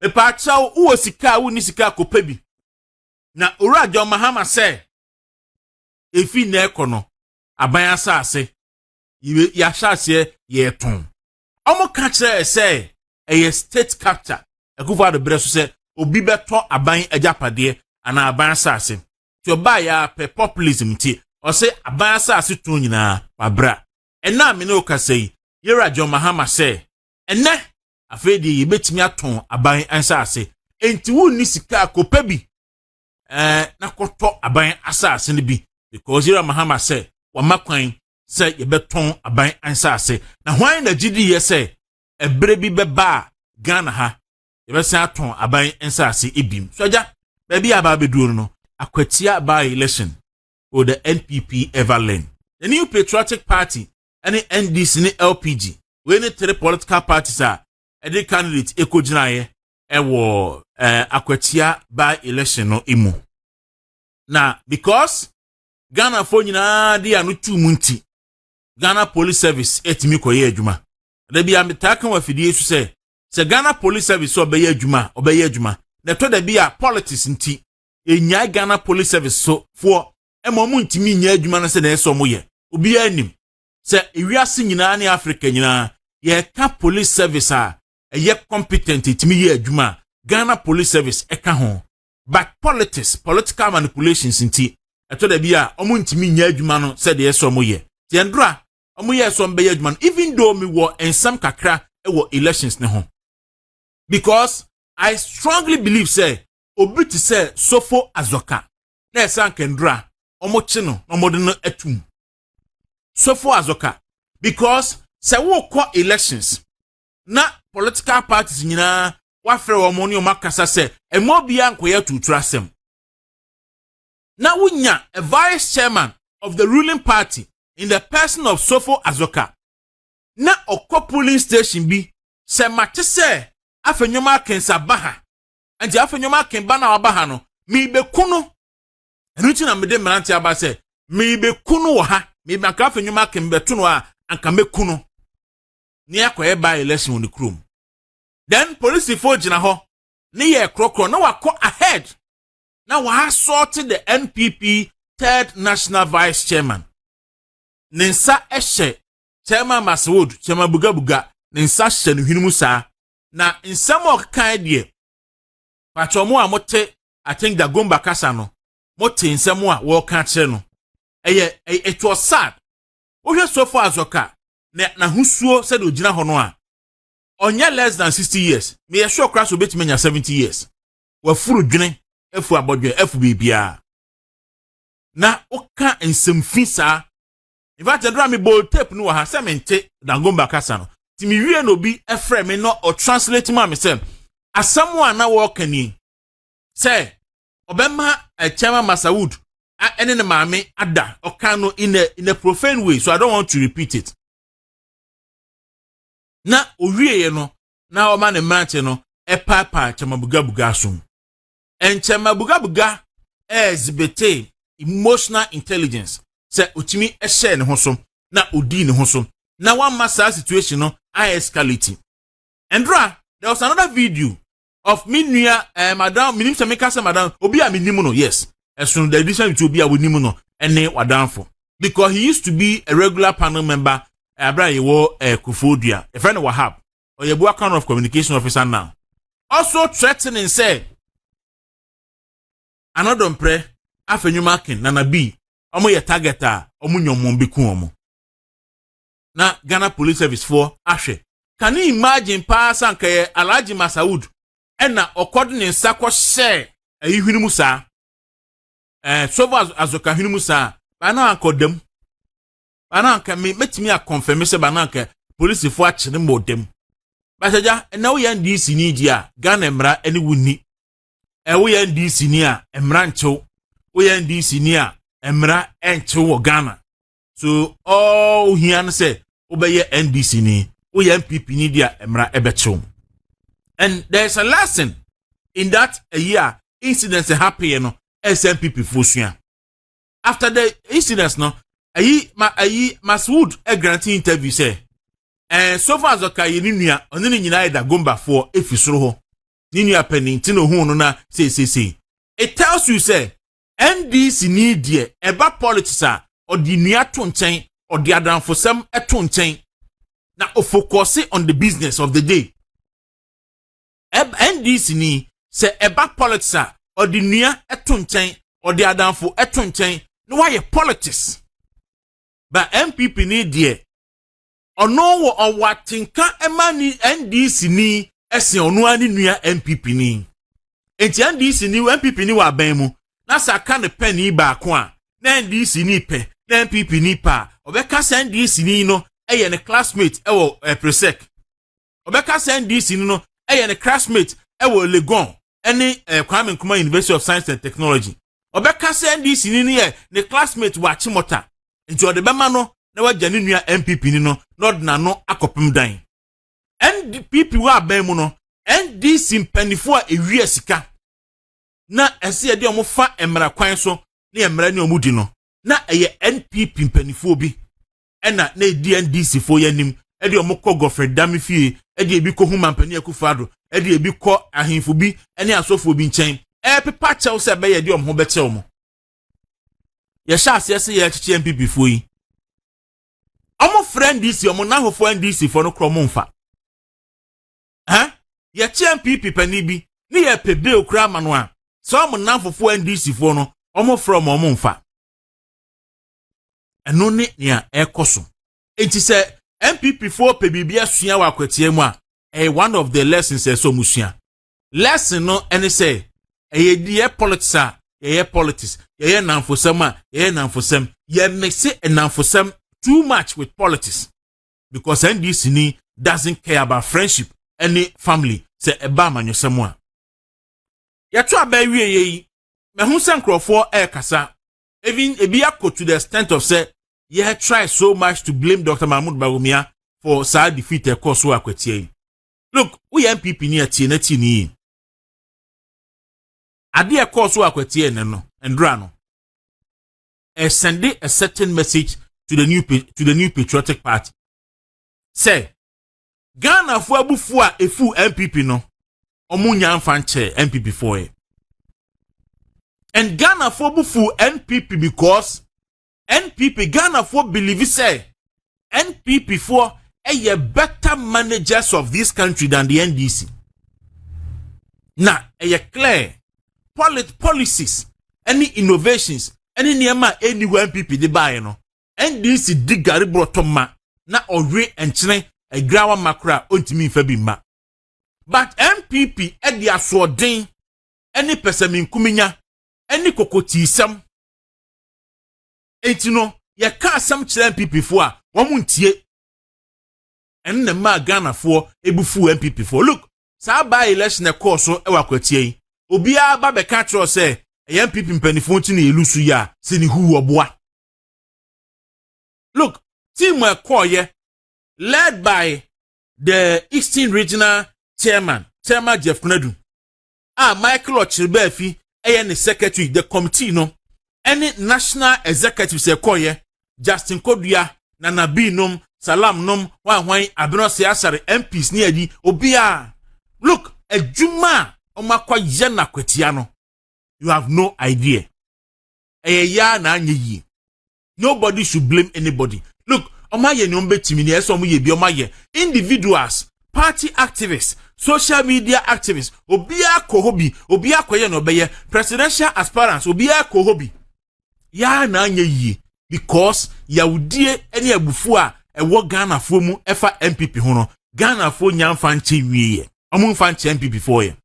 pa chaw uwo sika wo ni sika kopa bi na owura John Mahama say efi na ekono aban asase ya hyase ye ton omo ka kire say eye state capture ekufa de breso say obi beto aban ajapade ana aban asase to ba ya pe populism ti o say aban asase ton nyina wabra ena me no ka say yera John Mahama say ene afedi yebetimi aton aban asase enti wo ni sika kopa bi na koto aban asase ne bi because yera Mahama say wamakwan say yebeton aban asase na hwan na gidi ye say ebre bi beba Ghana ha yebesa aton aban asase ebim so ja baby aba beduro no Akwatia by election or the NPP Everland the new patriotic party and the NDC ni LPG we need three political parties are the candidate ekojinaye ewo Akwatia by election no imu na because Ghana for nyina dia anu tu munti Ghana Police Service etimi koye adwuma da bia metaka wa fidie su se Ghana Police Service obeye adwuma na to da bia politics nti enya Ghana Police Service so for emomu ntimi nya adwuma na se na eso moye obi anim se ewiase nyina ne Africa nyina ye ka police service a eye competent itimi ye adwuma Ghana Police Service eka ho but political manipulations nti eto da bia omu ntimi nya adwuma no se de eso moye tiendra omu ye so mbe adwuma even though me wo ensam kakra ewo elections ne ho because I strongly believe say obi ti say sofo azoka na esan kendra omo chi no omo de no atum sofo azoka because say wo call elections na political parties nyina wa frɛ wo mo ne o makasa say emo bia nkoya tuturasem na wunya a vice chairman of the ruling party in the person of Sofo Azoka na okwa polling station bi se mate se afenwoma kensa baha anti afenwoma ken ba na wabaha no mi be kunu enuti na mede mranti aba se mi be kunu wo ha mi be aka afenwoma ken beto no a anka me kunu ni akoye by election on the chrome then police for gina ho ni ye krokro na wako ahead na wa sort the NPP third national vice chairman Ninsa eshe chairman Maswood chairman buga ninsa hye no hwinimu saa na nsam okkan de pachomo a mote I think the gomba kasa no mote nsam a wo ka kire no it was sad wo hwe Sofo Azoka na husuo said ogina ho no a onye less than 60 years me ye sure crash obetimenya 70 years wa furu dwene efu abodwe efu bibia na oka nsem saa in fact dra me bold tape no ha semente dangomba kasa no ti mi wie no bi efre me no or translate ma me say asamu na wo kani say obema chairman Masawood ene ne maame ada oka no in a profane way so I don't want to repeat it na owie no na o ma ne manche no papa chamabuga sum en chamabuga exhibit emotional intelligence se utimi ehye ne ho so na odi ne ho so na one massa situation no I escalating endra there was another video of minua madam minim se meka se madam obi a minim no yes esun the edition to obi a wonim no ene wadanfo because he used to be a regular panel member Abraham Yewo Kufodua a friend of Wahab or Yebu account of communication officer now also threatening say another mpre afenwuma ken nana bi omo ye targeta omo nyomom bi ku omo na Ghana Police Service for ahwe can you imagine pass anka Alhaji Masawood ena okode ne nsakọ share ahihwinimu saa Sofo Azoka hwinimu saa bana ankodam bana anka metimi a confirm se bana anka police for akire modem basaja na wo yan NDC ni dia Ghana emra eni wuni wo yan NDC ni a emra nchew wo yan NDC ni a emra enchew wo Ghana so all hian say obeye NDC ni wo yan NPP ni dia emra ebechew and there's a lesson in that a year incidents happen no SNPP fosua after the incidents no ayi Maswood granting interview say Sofo Azoka ye ni nua oni ni nyina ida gomba for efisoro ho Nini apeni tino hu no na say. It tells you say NDC need die eba politics a odi nua to nchen odi adanfosem eto nchen na o focus on the business of the day. NDC ni say eba politics a odi nua eto nchen odi adanfo eto nchen no why politics. But MPP ni die ono wo owatinka ema ni NDC ni ese ono ani nua MPP ni. Enti NDC ni MPP ni wa ban mu na saka ne pen ni ba ko a na NDC ni pe na MPP ni pa obeka sa NDC ni no eye ne classmate ewo presec obeka sa NDC ni no eye ne classmate ewo Legon ene Kwame Nkrumah University of Science and Technology obeka sa NDC ni ne classmate wa Chimota enti odebema no na wagya ne nua MPP ni no na no akopem dan NPP wa ban mu no NDC mpanifo a ewie sika na ese de omo fa emra kwan so na emra ne omo di no na eye NPP mpanifo bi ena na edi NDC fo yanim e de omo kọ Godfrey Damifie e de ebi ko hu mampani akufado e de ebi kọ ahemfo bi ene asofo bi nchen pepa chew se be ye de omo ho be chew mo ye sha ase ye chichi NPP fo yi omo friend NDC omo na hofo NDC fo no kromo mfa ye chi NPP pani bi ni ye pebe okura mano a so omo na hofo NDC fo no omo from omo mfa eno ne nia ekoso enti se MPP fo pe bibia sua wa Akwatia mu a one of the lessons so musua lesson no ene say die politics a ye politics ye nanfosem a ye nanfosem ye mix nanfosem too much with politics because NDC ni doesn't care about friendship any family say eba manyosem a ye to abawie yi me hu se nkrofo kasa even ebi akọ to the extent of say ye try so much to blame Dr. Mahmoud Bawumia for sad defeat e course wa Akwatia. Look, we MPP ni atie na ti ni. Ade e course wa Akwatia no endra no. Send a certain message to the new patriotic party. Say Ghana fo abufu a efu MPP no omunya mfa nche MPP for e. And Ghana fo abufu NPP because NPP Ghana for believe say NPP for a better managers of this country than the NDC. Now, a clear policies, any innovations, any nearma anywhere NPP de buy no. NDC dig gari brotoma na ore enchine a grawa makra ontimi febima. But MPP e dia swordin any person kuminya any kokoti sam. Etino ye ka asam kire MPP fo a womuntie en na ma Ghana fo ebufu MPP fo look sa ba election e course so e Akwatia yi obi a ba be ka tro se MPP mpanifo nti na elusu ya se ni hu oboa look team e koye led by the Eastern Regional Chairman Jeff Kunadu Michael Ochirbefi ne secretary the committee no any national executive se koye Justin Kodua Nana Binom Salam nom wan abino se asare MPs ni adi obia look ejuma omakwa ye na Akwatia no you have no idea ya na anye yi nobody should blame anybody look omaye ni ombetimi ni eso omo ye bi omaye individuals party activists social media activists obia kohobi obia koye no beye presidential aspirants obia kohobi ya na anye yi because yawudie eni abufu a ewo Ghana fo mu efa MPP ho no Ghana fo nyamfa nche wiye omo mfa nche MPP for ye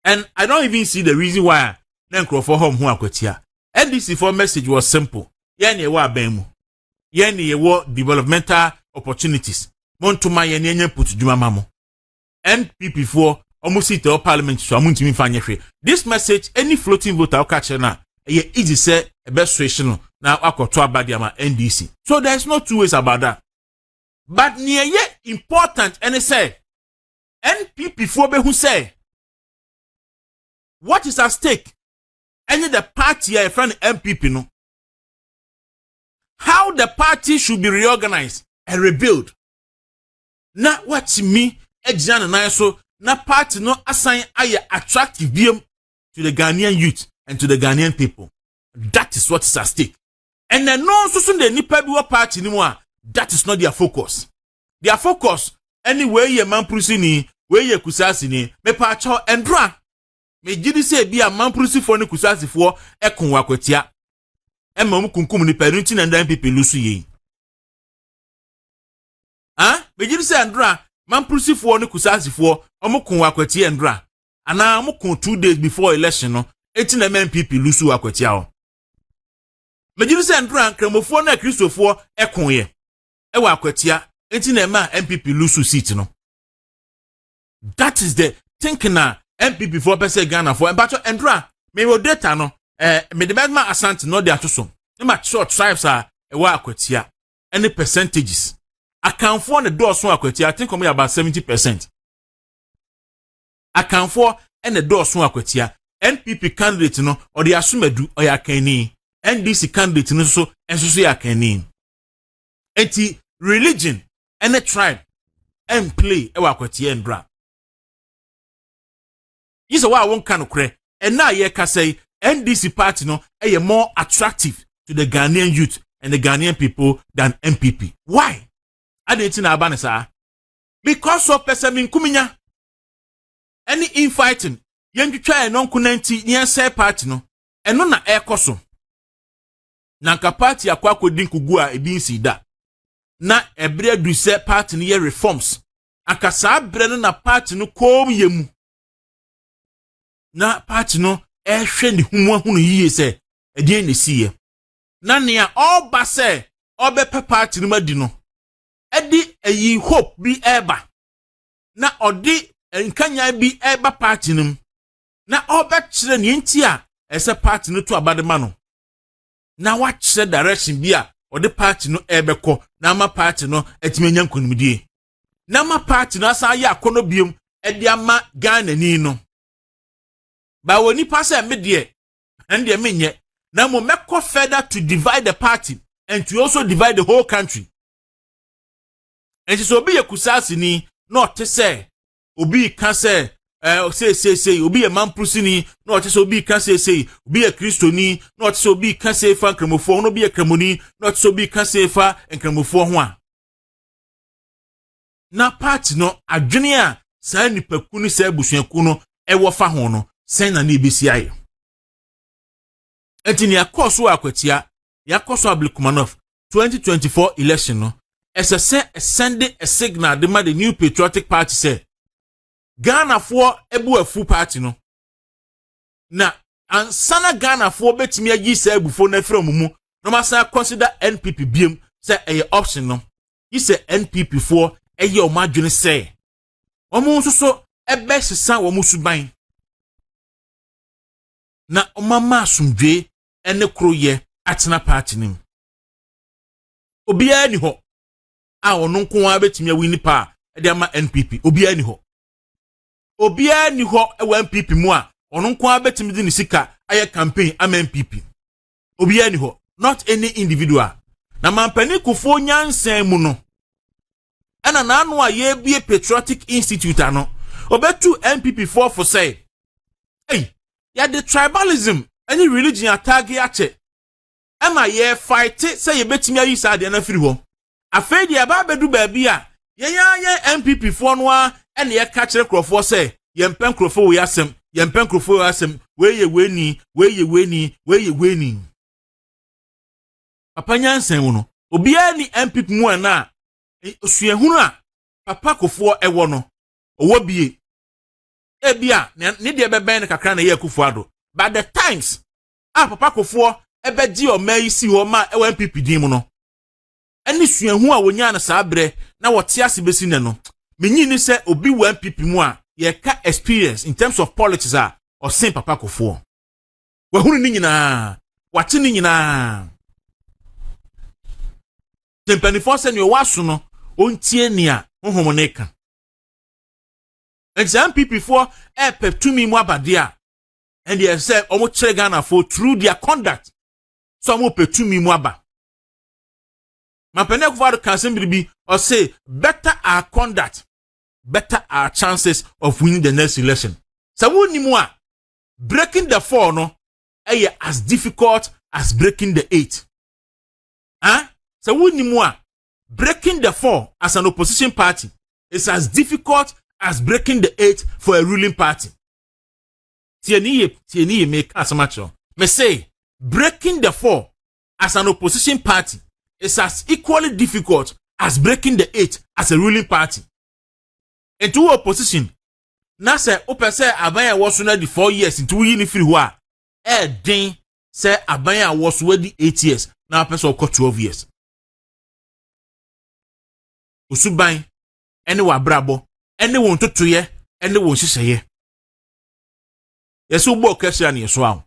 and I don't even see the reason why na nkrofo hom ho Akwatia NDC for message was simple ye na ewo aban mu ye na ewo developmental opportunities montuma ye na enya put djuma mamo MPP for omo sit o parliament so amuntimi fa nyehwe this message any floating voter o catch na ye easy say a best situation now akoto abadiama NDC so there's no two ways about that but near ye important and say NPP for be who say what is at stake any the party a friend MPP no how the party should be reorganized and rebuilt now what me ejana na so na party no assign aye attractive biem to the Ghanaian youth and to the Ghanaian people. That is what is at stake. And then no so the nipa bi party anymore. That is not their focus. Their focus anyway ye manprusi ni, we ye kusasi ni, me pa cho endra. Me gidi se bi a manprusi for ni kusasi for ekon Akwatia. Emma mu kunkum ni parenting and then people lusu ye. Me gidi se endra manprusi for ni kusasi for omukun Akwatia endra. Ana omukun 2 days before election no, 18 MPP lusu Akwatia o. Me gidi se endra kramofo na kristofo ekon ye. Ewa Akwatia, 18 MPP lusu seat no. That is the thinking na MPP for person Ghana for embacho endra me wo data no me development Ashanti no dey atoso e ma short tribes are ewa Akwatia any percentages account for the door so Akwatia I think come about 70%. Account for and the door so Akwatia NPP candidate no or the assumedu or ya kani NDC candidate no so enso so ya kani enti religion and a tribe and play ewa Akwatia endra. This is why I won't can cray. And now ye can say NDC party no are more attractive to the Ghanaian youth and the Ghanaian people than MPP. Why? I didn't know about it, because of person kuminya. Any infighting, you try non kunenti near say party no, and no na air koso. Nanka party akwako dinku gua ebinsi da. Na ebre du say party ni reforms. Anka sa bre na party no kom yemu. Na party no hwe ni hunu yiye se ede ne siye na nea oba se obepe party no madi no edi ayi hope bi eba na odi nkanya bi eba party no na oba kire ne nti a ese party no to abadema no na wa kire direction bi a odi party no ebekọ na ma party no etimenya nkonimdie na ma party no asa ya akono biem edi ama Ghana ni no. But when you pass a media and the menye, now we make further to divide the party and to also divide the whole country. And so be a kusasi ni not to say, obi can say, obi a man prusini, not to so be can say, be a Christoni, not so be can say fan cremophone, no be a cremoni, not so be can say fa and cremophone one. Na party no a junior, say ni pekuni se busuenkuno, ewo fa hono. Send an EBCI. Eti ni akoso Akwatia, yakoso Ablikumanov 2024 election no. Sending a signal the the new patriotic party say Ghana for ebu a full party no. Na ansana Ghana for betimi agi say ebu for na from mu. No masa consider NPP biem say a option no. He say NPP for eye o madwene say. Omo nso so ebe sesa wo musuban. Na omama asumdwe ene kroye atena party nim obia ni ho a ono nko a betimi awini pa e de ama NPP obia ni ho e NPP mu a ono nko a betimi di ni sika aye campaign ama NPP obia ni ho not any individual na mampani kufo nyansan mu no ana na anu a ye bie patriotic institute ano obetu NPP for say hey ya the tribalism any religion attack yache ema ye fight say ye betimi ayi sa de na firi ho afei de aba bedu ba bia ye MPP for no a ene ye ka kire krofo say ye mpen krofo we asem we ye weni papa nyansen wo no obi ani MPP mu na osuehunu a papa kofo ewo no owo bie ebia ne de beben ne kakra na ye Akufo-Addo but the times papa kofo ebedi o mai si ho ma e MPP din mu no eni suahu a wonya na saa bre na wote ase besi ne no menyi ni se obi wa MPP mu a ye ka experience in terms of politics a o sen papa kofo wa hunu ni nyina wate ni nyina tempanifo se ne waso no ontie ni a honhomoneka. And MPP for pep to me mwabadia. And they said, omo chere Ghana for through their conduct. So omo pe to me mwaba. Ma pene Akufo-Addo can simply be or say better our conduct better our chances of winning the next election. So we ni mo breaking the 4 no as difficult as breaking the 8. So we ni mo breaking the 4 as an opposition party is as difficult as breaking the 8 for a ruling party. Tieni make as much. Me say breaking the 4 as an opposition party is as equally difficult as breaking the 8 as a ruling party. Into opposition, na say open say Abanya was na the 4 years into yin free wa. Den say Abanya was the 8 years. Now person ko 12 years. Usuban ene wa brabo, ene won totoye, ene won hihye. Yesu bo kashia ne so awo.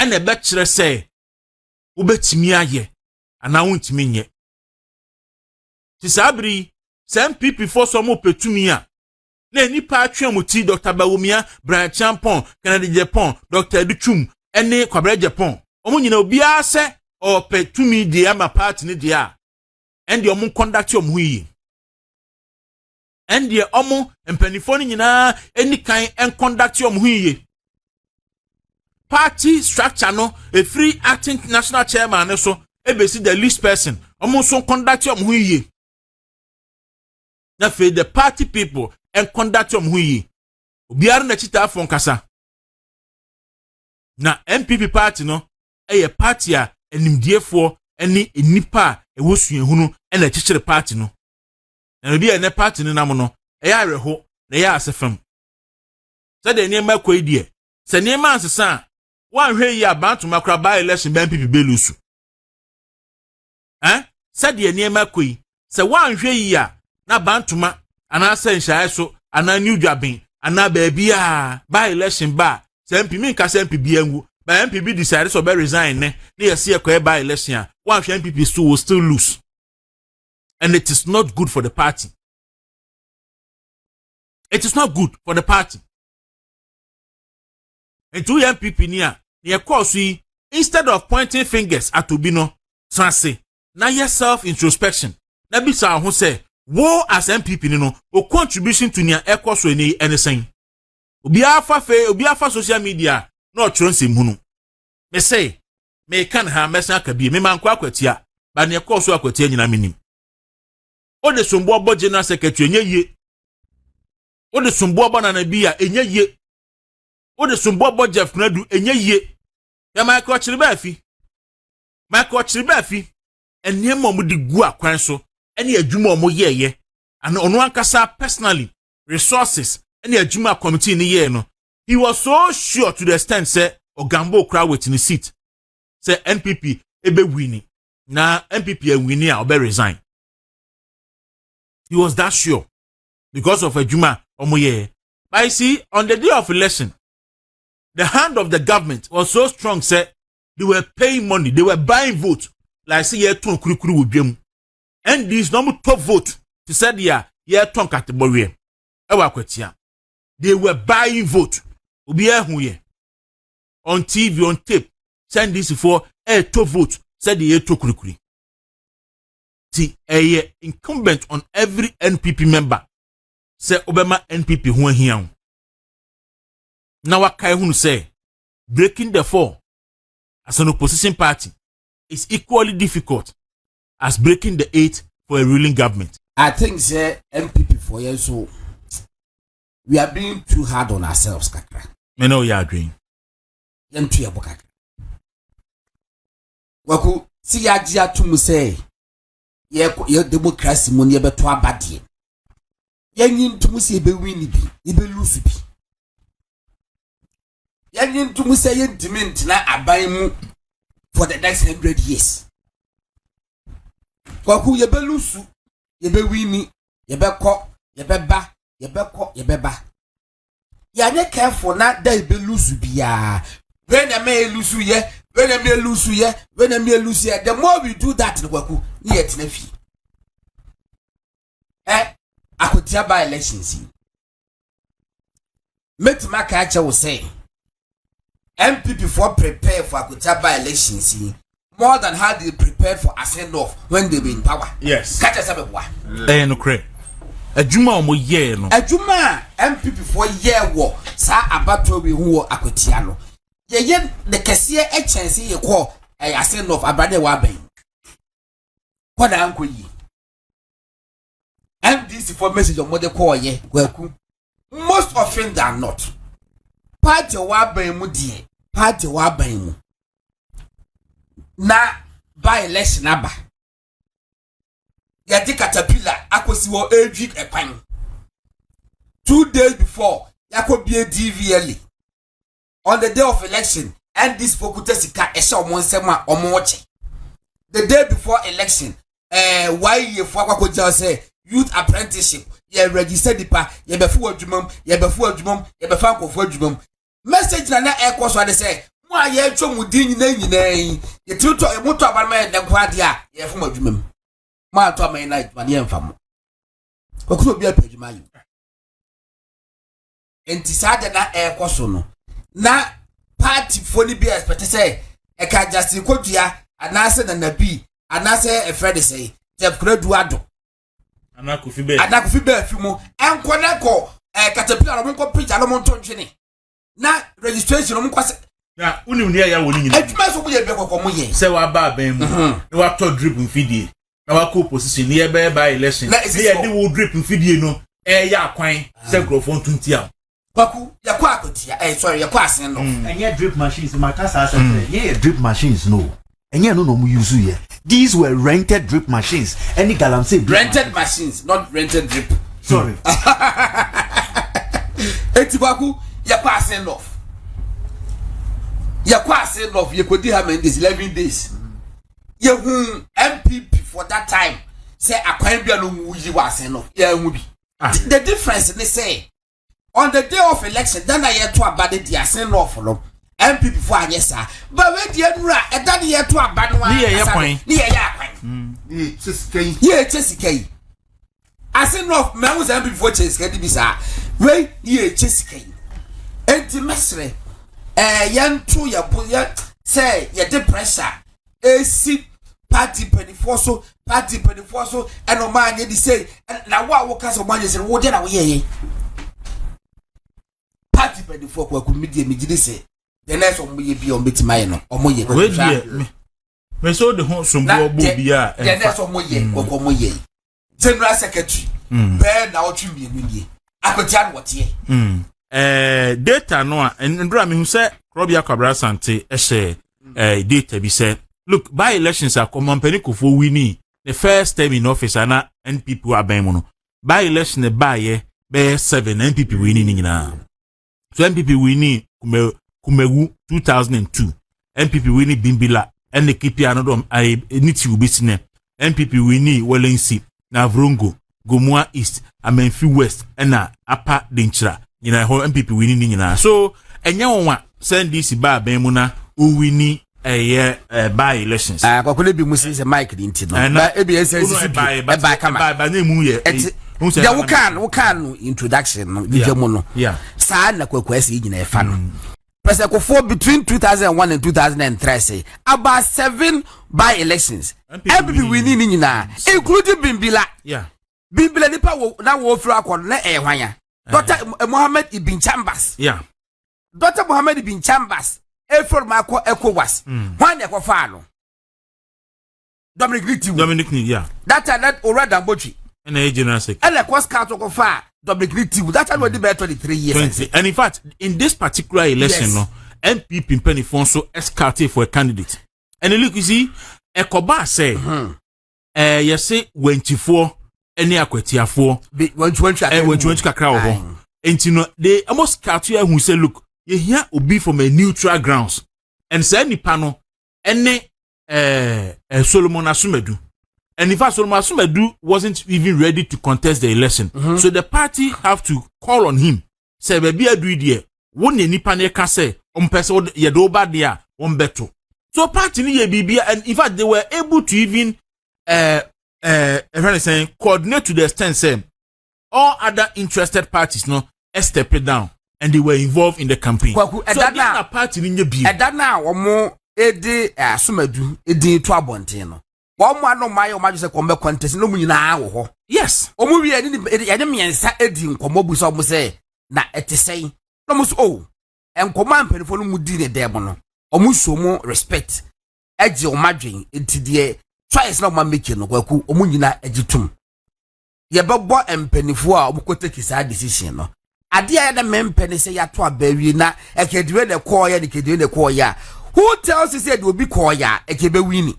Ene be kire say ubetimi aye ana wontimi nye. Ti sabri sem pipi for some opetumi a na nipa atwemuti Dr. Bawumia, Brian Champon, Kennedy Japan, Dr. Duchum, ene Kwabra Japan. Omo nyina obi a se opetumi de ama party ne de a ende omo conduct omo yi. Ende omo empanifo ne nyina eni kan en conduct omo yi. Party structure no a free acting national chairman so ebesi the least person omo so conduct omo yi. Na fe the party people and conduct omo yi. Obiara na chita afon kasa. Na MPP party no a party a enimdiefo eni enipa ewosuehunu na chichire party no. Na obi ene party no nam no areho na ya asefam. Say the name makwa die. Se name ansesa wan hwe yi abantu makra by election ban MPP belusu. Say the name makwa yi. Se wan hwe yi a na bantuma ana senhyae so ana new dwabin ana baabi a by election ba se MPP min ka se MPP angu ba MPP decide so be resign ne yesi ekwa by election a wan hwe MPP so will still lose. And it is not good for the party. It is not good for the party. And to MPP near course we instead of pointing fingers at Obino, say na your self introspection. Na bisa who say wo as MPP no o contribution to near course we ni anything. Obi afa social media no tronsim hunu. Me say me kan ha mesa ka bi me man kwa Akwatia ba near course Akwatia nyina minim. O de sombo general secretary enye ye. O de sombo na bia enye ye. O de sombo Jeff Nadu enye ye. Ya Michael Chiribafi. Enye mo di gu akwan so ene adwuma mo ye and ono ankasa personally resources ene adwuma committee ni ye no. He was so sure to the extent say Ogambo kra waiting seat. Say NPP ebe winning. Na NPP winning a obe resign. He was that sure because of Ejuma Omoye. But you see, on the day of election, the hand of the government was so strong, said they were paying money, they were buying votes. Like say ye ton kurukuru wudwem. And this no top vote to said ye ton category. Ewa Akwatia. They were buying vote. Obi ehun ye. On TV, on tape, send this for top vote, said ye to kurukuri. A incumbent on every NPP member say Obama NPP who here. Now what kai hunu say breaking the 4 as an opposition party is equally difficult as breaking the 8 for a ruling government. I think say MPP for years so we are being too hard on ourselves, kakra. Me know you agreeing. Yentu ya bokakra. Waku si ya jia tumu say ye democracy mo ne beto abade yanyin tumu se be win bi ye be lose bi yanyin tumu se ye diment na aban mu for the next 100 years kwaku ye be lose ye be win ye be ko ye be ba ye be ko ye be ba ya ne careful na da be lose bia when am I lose ye when am I lose ye when am I lose ye the more we do that kwaku ni yet na fi Akwatia by elections make Makacha will say MPP for prepare for Akwatia by elections more than how they prepared for a send off when they were in power. Yes. Catch us up. No cray. adwuma omo ye no adwuma MPP for ye wo sa abato bi hu Akwatia no ye the kese e chance ye call ascend of abade wa ben kwada anko yi NDC for message on mode call ye kwaku most often than not party wa ben mu die party wa ben mu na by election aba ya di caterpillar akosi wo edwi ekwan 2 days before yakobie DVL on the day of election and this fokute sika ehye omonsem a omoche the day before election why ye for akwakoja say youth apprenticeship ye register dipa ye befu adwumam ye befu ankofo adwumam message na ekwo de say mo aye twom din nyina ye tuto e moto abalma de kwade a ye fom adwumam ma to man night man ye mfam okuno bia padwuma yi enti sada na ekwo so no na party foni bi expect say e ka just kodua anase na nabi anase e friend say Jeff Kredu ado anakofi be afimu enko na ko caterpillar mo ko page alo mo ntwene na registration mo kwase na unim ne ya woni nyina adwuma so mo ye be kokko mo ye se wa ba ban mu e wa to drip mfidie na wa ko position ne be by election ne ye de wo drip mfidie no ya kwan se microphone tuntia Baku yakwa Akwatia sorry yakwa asen no enye drip machines makasa asem ye drip machines no enye no mu use here these were rented drip machines any galamsey rented machines not rented drip sorry etibaku yakwa asen no ye kodi ha men 11 days ye hu MPP for that time say akwan bia no mu yi wa asen no ye hu bi the difference they say on the day of election then I yet to abade the asen no follow MPP for anyesa but we die nura e da ye to abade wa ni ye ya kwan ye chesikai asen no me hu MPP for chesikai bi sa we ye chesikai enti mesre yanto ya bo ya say ye de pressure esi party penifo so and o man ye di say na wo kasa man ye say wo de na wo ye party penifo kwa media me gidi say the next one ye bi on betimai no omo ye me so de ho sombo obo bia the next one mo ye general secretary be na o twimi enu Akwatia no wote data no a ndura me hu say Robia Kwabra Asante data bi say look by elections are common penikofo winning the first time in office ana NPP aban mu no by election e ba ye be 7 NPP winning nyina so NPP winning kumewu 2002 NPP winning Bimbila and the KP anodom niti ubisine NPP winning Walensi na Vrongo Gomua East Amenfi West na Apa Denchira nyina ho MPP winning nyina so enya wonwa send this ba ban mu na o winning by elections akokole bi musi se Mike dinti no ba ebs ba kama ba na mu ye ya wo kan introduction no dijemu no saa na kwakwasi nyina efa no Presekofo between 2001 and 2003 say about 7 by elections MPP winning nyina including Bimbila Bimbila nipa na wo fru akon na ehwanya Dr. Mohammed Ibn Chambers Dr. Mohammed Ibn Chambers from ECOWAS. One ECOFA Dominic Nitti, that time that already Dambochi. And a general secretary. And the cost count of Dominic Nitti. That time we did 23 years. 20. And in fact, in this particular election, no, MPP in Penifonso escorted for a candidate. And look, you see, Ekoba say, you say 24 any Akwatia 4 when 20 kakra. And you know, they almost Akwatia who say, look, you hear obi from a neutral grounds and say any panel any Solomon Asumedu and in fact Solomon Asumedu wasn't even ready to contest the election so the party have to call on him say baby adu there won ni panel can say person ye do ba there one better so party ni ye bibia and in fact they were able to even saying coordinate to the extent say all other interested parties no step it down and they were involved in the campaign. So that party in your view. At that now, more edi Asumedu edi to abonte no. One man no my o ma just come contest no mu nyina wo ho. Yes. Omu wi ene miensa edi nkomo bu so omu say na etesei. No mu so oh. Enkomo ampenfo no mu di ne demo no. Omu so mu respect. Eje omadwen enti de choice na ma make no kwaku omu nyina egitum. Ye bebo empenifo a omu koteki sa decision no. Ade ya na mempene say ya to abawi na ekediwe ne call ya ekediwe ne call ya. Who tells you say they will be call ya ekebe wini?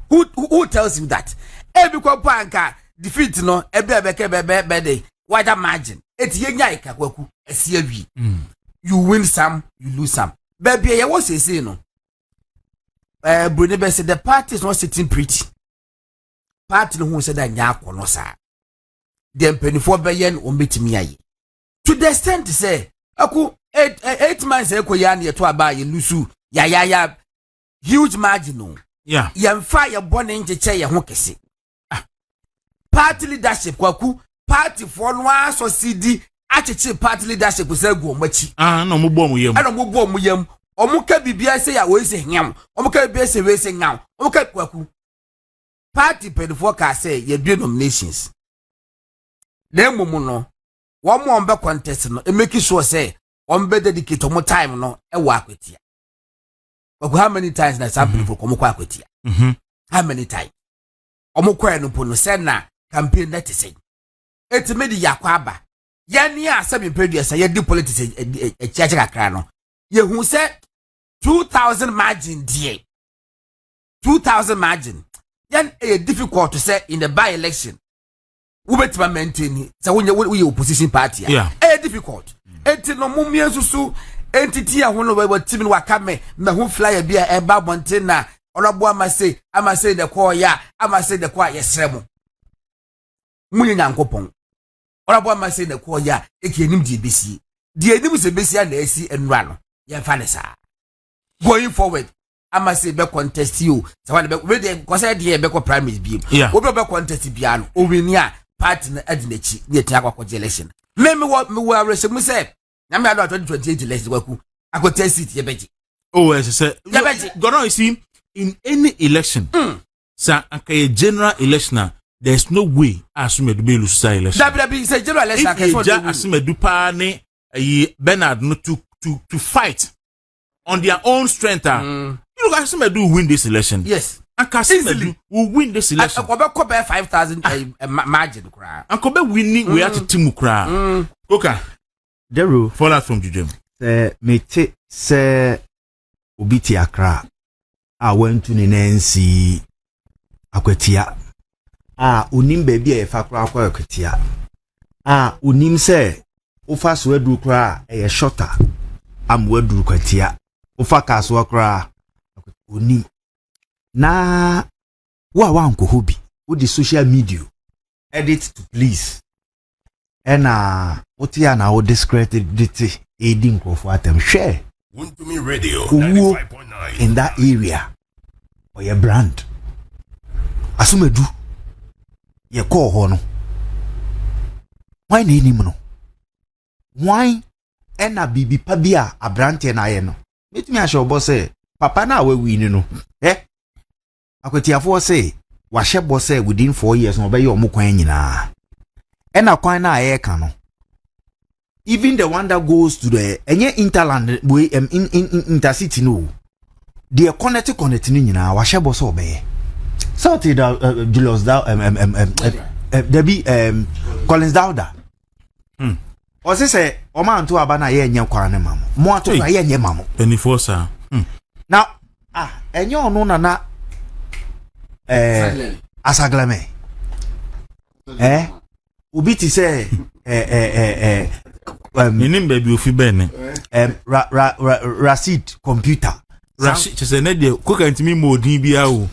Who tells you that? Ebi kwa panka defeat no ebe dey wider margin. Eti yenya ika kwaku esi awi. You win some, you lose some. Baby, ye was say no. Brunebe said the party is not sitting pretty. Party no who said that nya kono sa. Dem penifo beyen o metimi aye. To the extent to say, aku 8 months ekoya na to aba ye lusu ya huge margin no. Yeah. Yemfa ye bone ncheche ye ho kese. Party leadership kwaku party for no aso CD acheche party leadership se gu omachi. No mo bo mu yam. Ana mo bo mu yam. Omuka bibia se ya we se nyam. Omuka bibia se we se nyam. Omuka kwaku. Party pedifo ka say ye do nominations. Na mumu no one more be contest no e make sure say on be dedicate more time no e wa Akwatia. But how many times na sample for komo kwa Akwatia? How many times? Omo kwa no pono say na campaign that is it made yakwa aba. Yani asem pedua say ye di politics e church kakra no. Ye hu say 2000 margin die. 2000 margin. Yan e difficult to say in the by election. Ubetima maintain say we opposition party. Yeah. Difficult. Enti no mumie susu entity a hono we team no wakame na hu flyer bia e ba bonten na onabo ama say the call ya ama say the call yesremo. Munye nyankopon. Onabo ama say the call ya ekenim di besi. Di enim se besi na esi enra no. Ye fa ne sa. Going forward ama say be contest you. So when we dey consider the be primary bi. Yeah. We be contest bia no. O wini a party na adinachi na tia kwa election. Me wo arese mu say na me ado 2028 election kwaku Akwatia seat ye beji. Oh, as I said, Ye beji. Gonna you see in any election. Sir, a general election, there's no way Asumedu be lose election. WB say general election if Asumedu pa ne Bernard no to fight on their own strength. You look Asumedu win this election. Yes. And Asumedu will win this election. Akobe 5,000 margin kra. Akobe winning we have to timu kra. Okay. Dero Follow from Judicial. Mete se obiti akra a wentu ni NDC Akwatia unim baby e fa kra kwa Akwatia unim se ufa so aduru kra e shorter am waduru Akwatia ufa kaso kra unim na wa nko hobi with the social media edit to please ena otia na o discredit aiding for atem share Wuntumi Radio Uwo 95.9 in that area or your brand Asumedu ye call hono why na enim no why ena bibi pa bia abrante na ye no metimi ahye obo say papa na we win no Akwatiafo say wa hyebo say within 4 years no be ye omukwan nyina ena kwan na aye ka no. Even the one that goes to the interland way in intercity no. The connect ni nyina wa hyebo so be. So ti Julius Debbie Collins Dauda. O say o man to aba na ye nya kwa ne mamo. Mo ato na ye nya mamo. Penifo sir. Now enye ono na asaglame. Obi ti say Minim baby ofi bene. Rashid computer. Rashid chese ne de ko kan timi modin bia o.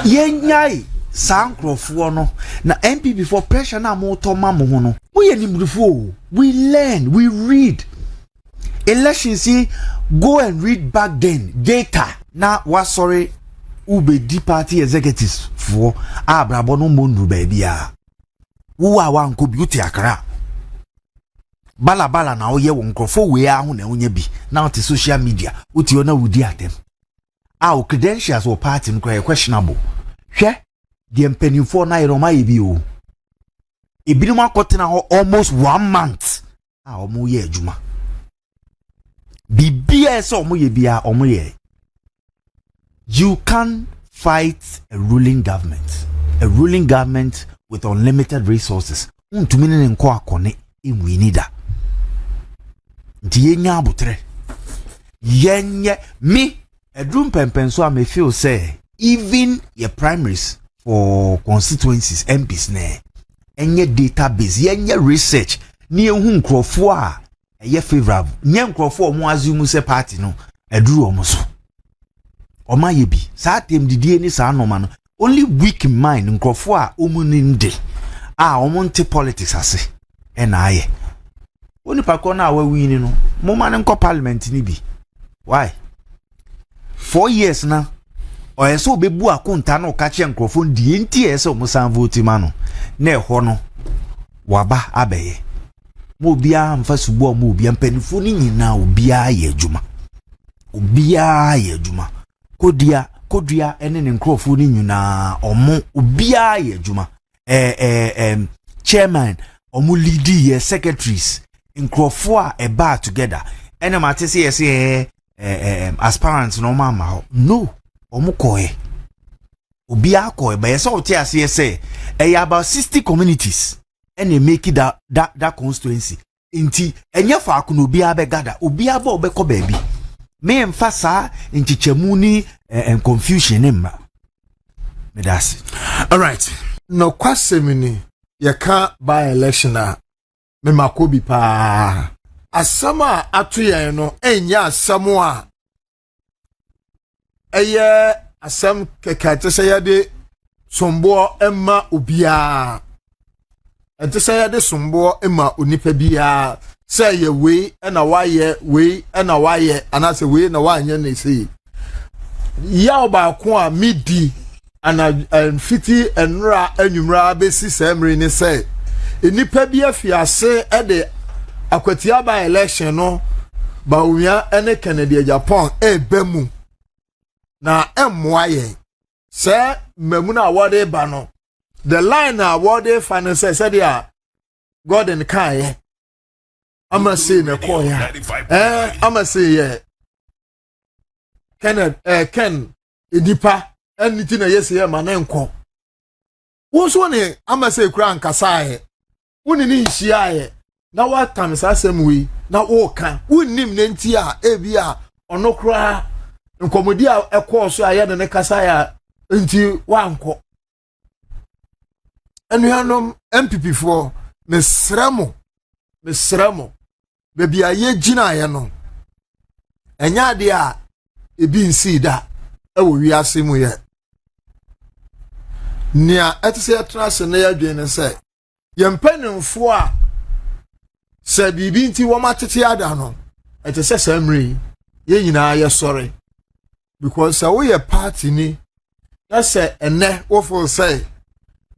Yenyai sankrofo no na MP before pressure na mo to ma mo ho no. We animrefo. We learn, we read. Elections see go and read back then data. Na wa sorry ube di party executives for abrabo no monru baby a. Wo a wan ko beauty akra. Bala na oye won krofo we a ho na onye bi. Na on social media. Uti ona wudi atem. O credentials or party no questionable. Hwe the mpanimfoɔ na yɛ ɔma yɛ bi o ebinom akɔtena hɔ almost 1 month a ɔmo yɛ adwuma bibia sɛ ɔmo yɛ bia ɔmo yɛ you can fight a ruling government with unlimited resources ntumi ne nkɔ akɔne enwini da nti yɛnya abotre yenye me edrum pempen so am feel say even your primaries for constituencies MPs ne enye database yenye research ni ehu nkrofo a eye favorable nye nkrofo omo assume say party no eduru omo so oma ye bi sa tem didie ni sa anoma no only weak mind nkrofo a omo ninde a omo nte politics ase na aye oni pakọ na awawi ni no mo ma ne nko parliament ni bi why 4 years na oyeso obebu akunta na okache nkrofo die nti ese omusan vote ma no na eho no waba abeye mo bia mfa subo mo bia mpanifo ni nyina obia ye adwuma kodua ene ne nkrofo ni nyina omo obia ye adwuma chairman omo lead ye secretaries nkrofo a eba together ene mate se yes aspirants no mama no omukoe obia koe ba yes ote ase say about 60 communities and make it that constituency inti enye fa akuno obia be gada obia ba obekọ baabi me emfasa nchichemu ni confusion emma me das all right no kwasemini ye ka by election a me makobi pa asama atoyen no enya asamo a eye asam kekate sayade sombo emma obia ente sayade sombo emma onipa bia say ye we na waye anase we na wanye na sei ya oba ko a midi ana fiti enra anwumra besi samre ni say enipa bia fiase de Akwatia by election no ba unya ene Kennedy Japan bemu na emwaye se memuna award ba no the line award finance said ya Gordon kai ama say na call ya ama say ye Ken edipa anything na yes ye ma na enko wo so ne ama say kura nkasa ye woni ni hia ye na watam sasem wi na woka wonnim ne nti a ebia onokra nkomodi a ekọ so aye ne kasa ya nti wanko enuanom MPP for mesremo bebi aye gina ye no enya de a ebi nsi da ewo wi asemu ye nia etese etrase na ya dwen se ye mpanimfo a se bibi nti wo matete ada no etese samri ye nyina ye sorry because we a party ni na se ene wo for say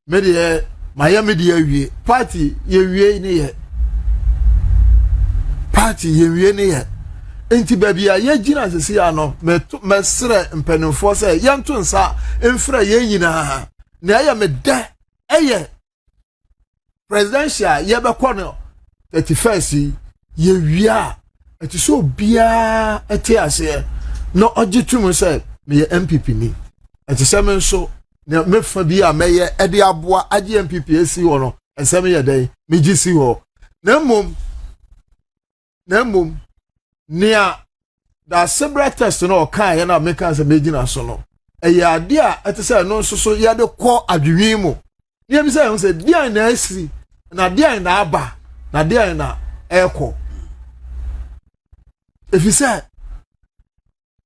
me de Miami de awie party ye wie ni ye party ye wie ni ye enti babia ye gina sesi ya no mesre mpanimfo say ye nto nsa emfra ye nyina na ye me de eye presidential ye be kɔ no 31st ye wia eti so bia eti ase no ogitum say me ye MPP ni eti se me nso na me fa bia me ye ede aboa age MPP esi wo no ensem ye den me gisi wo na mum nia da sebra test no kan ye na me kan se me gina so no eye ade a eti se no nso so ye de kɔ adwin mu ne bi se dia na asi na dia na aba na dia na eko efise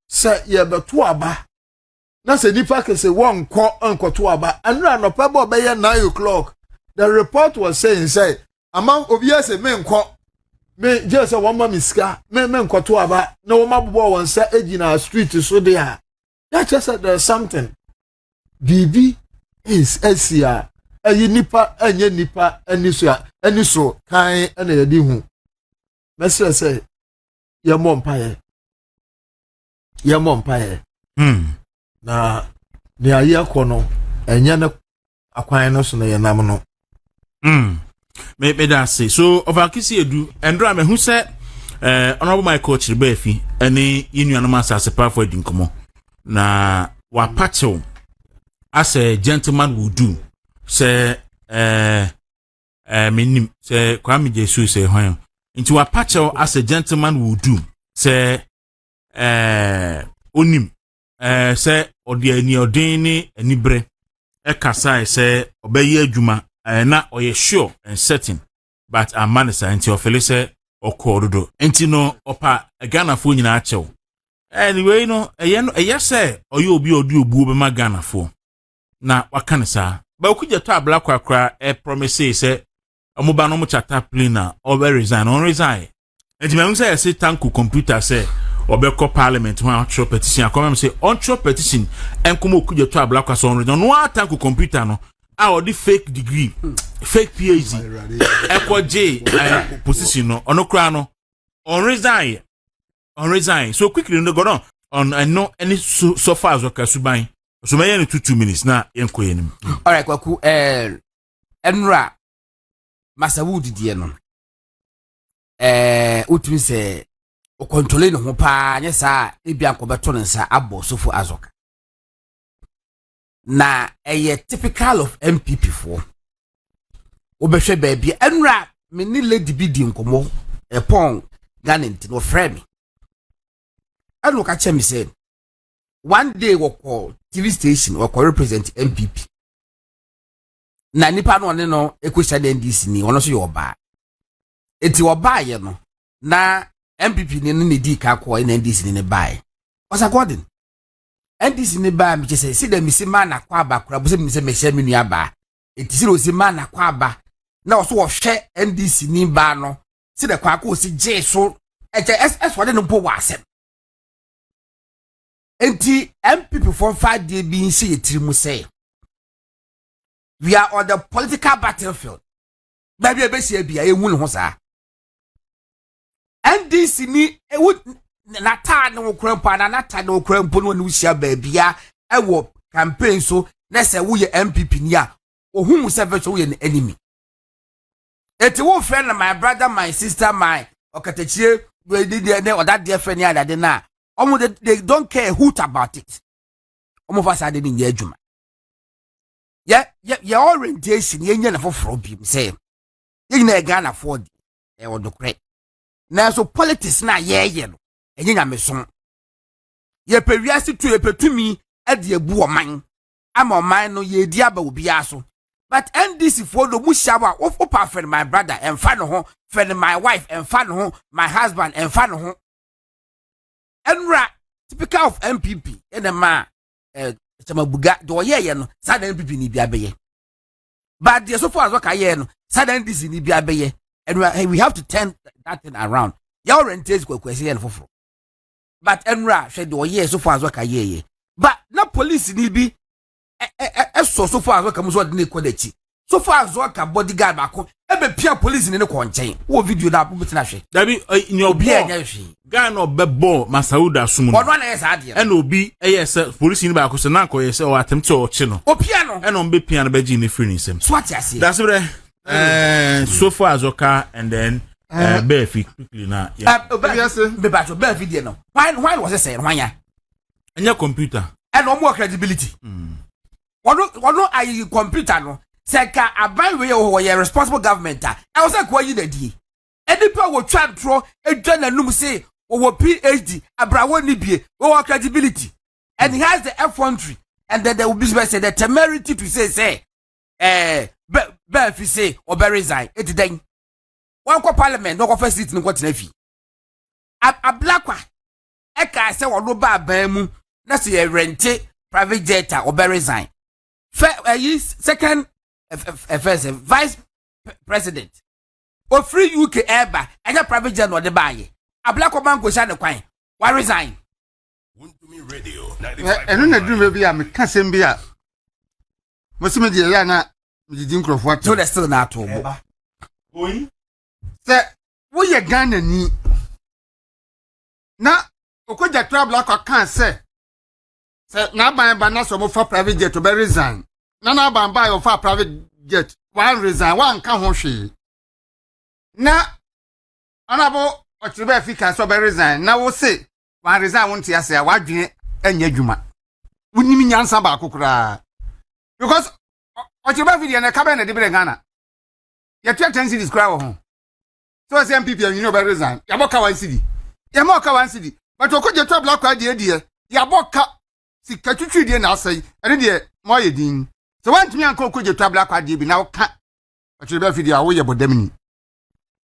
se ye beto aba na se nipa ke se won ko ankoto aba anu anopa bo be ye 9 o'clock the report was saying say among obia se me nko me je se won ma miska me nkoto aba na wo mabobo won sa egina street so there that just said there's something bibi is Asia ayi nipa anye nipa aniso kan na yedi hu mesre say ye mo mpaye na ne aye kono enye ne akwan no so na yenam no me da say so over kisi edu endra me hu say honorable Michael Chiribefi ene yenuanom asase parfo dinkomo na wa pacho as a gentleman would do say minim say Kwame Jesu say hwan into wa pacho as a gentleman would do say onim say odi ani odin ani bre e kasa say obeye adwuma na oye sure and certain but a man say into ofele say okododo enti no opa Ghana fo nyina achew anyway no eye say oye obi odi obuo be ma Ghana fo na wakane sa ba okuje to abla kwakra promise say omoba no mo chata plena obe resign on resign enti me say say tanku computer say obeko parliament ho atro petition akoma say on tro petition enkomo okuje to abla kwa so on resign no tanku computer no a odi fake degree fake PhD ekwo J position no onokra no on resign so quickly no go on no any so far as okasuban so may any 2 minutes na enko yenim all right kwaku enra Masawood die no utumi se o control no ho pa nya sa ebia nkobeto nsa abo sofo azoka na typical of MPP for obehwe baby enra me ni lady bi di nkomo epon Ghana nti no frame me anu ka chemi say one day we call TV station we call represent MPP na nipa no ne no ekwesha NDC ni ono so yo ba enti oba ye no na MPP ni ne di ka ko NDC ni ne bae osa Gordon NDC ni ba mi chese si da mi si ma na kwa aba kura bo se mi se me hye mi nua ba enti si ro si ma na kwa aba na oso wo hwe NDC ni ba no si da kwa ko si je so eche SS wode no po wa asem enti MPP for 5 day bi nsi yetirimu say we are on the political battlefield baby ebesi bia ehu ne ho sa NDC ni ewu na ta ne okrampa na ta ne okrampo no ne usia baabia ewo campaign so na se wo ye MPP ni a ohun se ve so wo ye ne enemy eti wo friend my brother my sister my okatachie we did ne oda de friend ya dade na omo they don't care hoot about it omo fa sa de ni adwuma ya orientation ye nya na foforo bi say ye na Ghana for e wodokre na so politics na ye no enye nya meso ye pewiase tu ye petumi ade ebu oman ama oman no ye di aba obi aso but NDC for do mu shawa opa friend my brother and fan ho friend my wife and fan ho my husband and fan ho enra typical of MPP enema buga do ye no sad MPP ni bia beye but the so far as what ye no sad NDC ni bia beye and we have to turn that thing around ya orientate kwakwese ye no foforo but enra she do ye so far as what ye but na police ni bi so far as what come so de kodachi so far as what bodyguard bako ebe pia police ni ne ko nchen wo video da bu betina hwe dabi in obi anya hwe Ghana obebo Masawood asum no wono na yes ade e na obi eye police ni ba ko se na ko ye se o attempt to ochi no opia no e no mbe pia no be gi ni free ni sem so ati ase that's it so far as oka and then Befi quickly na be bacho be video no why was it saying wanya anya computer and no more credibility wono ayi computer no seka aban we wo ye responsible government I was like why you dey die edipa wo twantro edwa nanum say wo PhD abrawo ni bie wo credibility and he has the effrontery and then there will be say the temerity to say be fi say obe resign it den one ko parliament no ko first seat no ko tenafi ablakwa e ka say wo lo ba ban mu na say ye rente private jet obe resign second first vice president o free UK eba anya private jet no de baye ablakwa banko sha ne kwan wa resign Wuntumi radio eno na drum bi a me kasem bi a mosime de ya na mjiji nkrofo ato so they still na to bo oyi se wo ye Ghana ni na okoja travel akwa kan se na ban ba na so mo fa private jet to be resign Nana Bamba of a private jet. One resign, one can hoshi. Na honorable Ochibe Fika so be resign. Na wo say one resign won't ya say wa dwene enye dwuma. Wunimi nyansa ba kokura. Because Ochibe Fika na ka be na de be Ghana. Ya 10 cities kura wo ho. So say MPP and you know be resign. Ya boka 1 city. Ya mo ka 1 city. But okoje to black kwa de ya boka sika twitwi de na asai. Ene de mo ye din. So want me anko okoje to black kwa de bi na wo ka Ochibe Fika wo ye bodamini.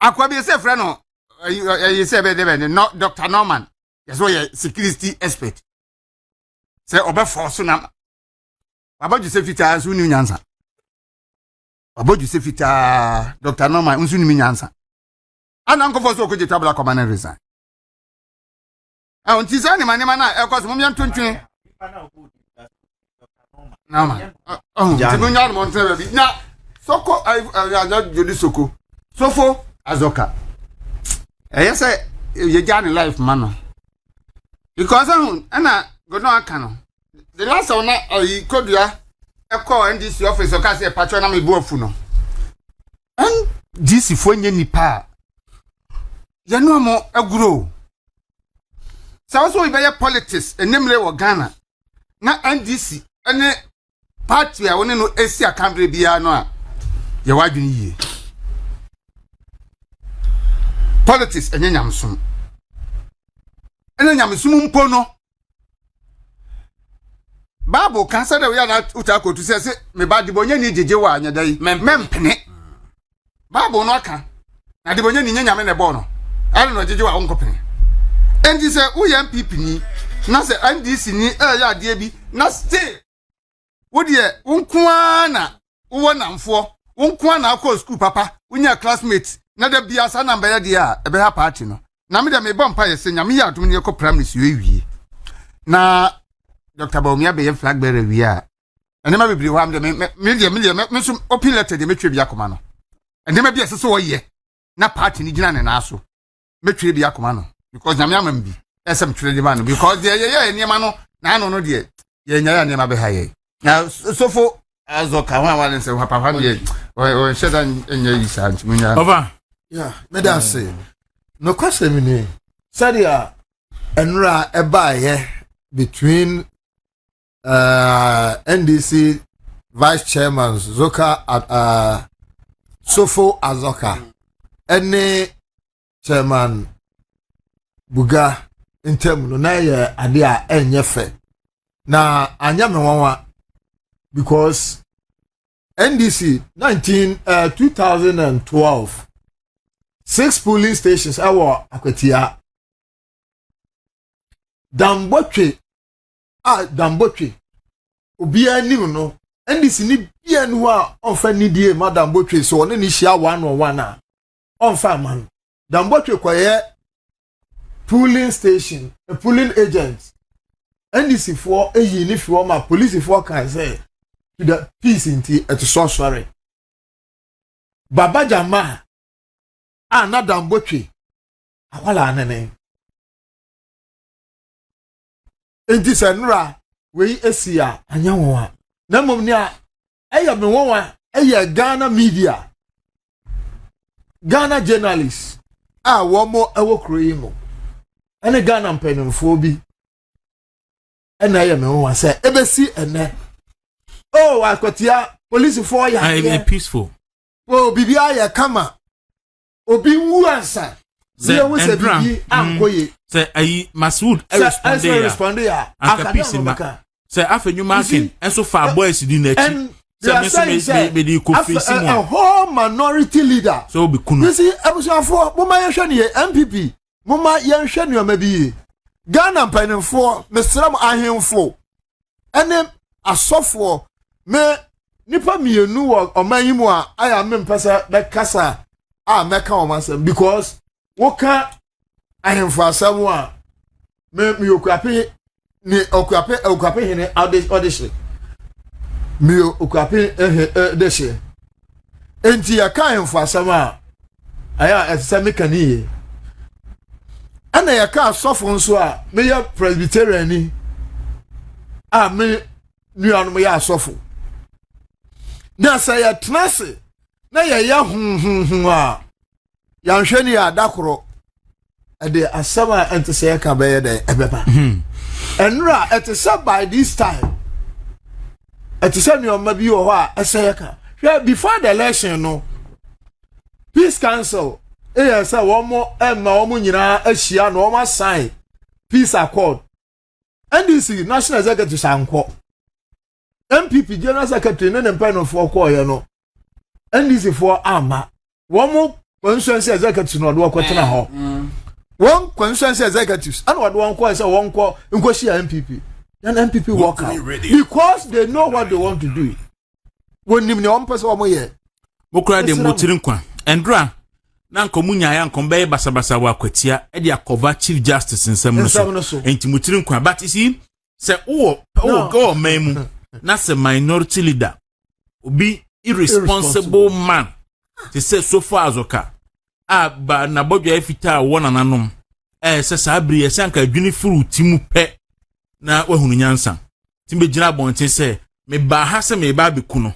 Akwa be say friend no you say be there no Dr. Norman. Yes we security expert. Say obe force na Abaju se fita so ni nyansa. Abaju se fita Dr. Norman unsu ni nyansa. Ana nko force okoje tabla command resign. Ah unti say ni manema na e cause mum yan tontwen. Norman. Timu nyar mo ntwe bi. Na soko ya Judicial sofo azoka. Yes you jani life man. Because ana gono aka no. The last one I could ya a call NDC office or cast a patron on my boafuno. And this if when you pa. You know more a grow. So also we buy politics and namely or Ghana. Na NDC and party I want to know Asia country be no. You why do ye? Politics and yamsum. And then yamsum pono. Bible can say that we are not utako to say me bad bonye ni jeje wa anya dai mempene Bible no aka na de bonye ni nyame ne bo no ale no jeje wa onkopene endi say wo ye MPP ni na say NDC ni ya de bi na stay wo de wonkoa na wo namfo wonkoa na akọ school papa wonya classmate na da bia sa na mba de a ebe ha party no na me de me bompa ye se nyame ya atum ni ekọ primary si ewie na Dr. Baumia be flag bearer we are. And never be wham the me some open letter de metwe bia koma no. And never be so ye. Na party ni gina na aso. Metwe bia koma no. Because nyame amam bi. Esem twere de man because de ye niema no na no de ye nya ya niema be ha ye. Na so for azoka wan say papa de o shedan enya yi sa ntumunya. Over. Yeah, me da say. No question me ni. Sadia enra eba ye between NDC Vice Chairman Zoka Sofo Azoka any Chairman Buga intem no na ye ade a enye fe na anya me wanwa because NDC 2012 6 polling stations awo Akwatia Dambotwe Dambotwe obi anim no NDC ni bia nu a onfa nidie madam Botwe so one ni hia 101 a onfa man Dambotwe kwaye polling station a polling agent NDC for eyi ni fi ma police for kan say to the peace inti at so sorry Baba Jama na Dambotwe awala anene enti senra we esia anya won na mom ni a eya me won eya Ghana media Ghana journalists wo mo ewo kroyi mo ene Ghana mpanimfo bi ena eya me won say ebesi ene oh Akwatia police for ya I peaceful oh bibia ya kama obi wu ansa ze wo se bibi ankoye say ayi Masud respond ya akapisi say afenyu marking enso fa boys di na chi say me di kofi simo a whole minority leader so be kunu you see abusafo moma ye hwe ne MPP moma ye hwe ne omabi Ghana mpanimfo mesram ahemfo ene asofo me nipa mienu wo omanyimu a aya me mpesa be kasa a meka omasem because woka ahemfo asam a me okuape ni okuape hene audition me okuape deshe enti ya ka ahemfo asam a aya esame kaniye ana ya ka asofo nso a me ya presbyterian ni a me nuanom ya asofo na say ya tenase na ya hu a ya nhwe ya adakoro ade asama ente say ka be de ebeba enra ete say by this time ete say me o ma bi wo ho a say ka before the election no peace council say womo emma womo nyina ahia no womo sign peace accord NDC national executive sanko MPP general secretary ne mpano for call you no NDC for ama womo constituency executive no do kwetena ho one constituency executives and what one call say one call nkoshia MPP then MPP walk out because they know what they want to do wonim ne one person womo ye mokura de motirin kwa endra na nkomunya ya nkombe basabasa wa Akwatia e dia cover chief justice nsem so enti motirin kwa but you see say go memu na say minority leader obi irresponsible man to say so far azoka ba na bodwa efita wona nanom say sabri e sanka adwini furu timu pe na wahunu nyansa timbe gira bonte say me ba ha say me ba bekuno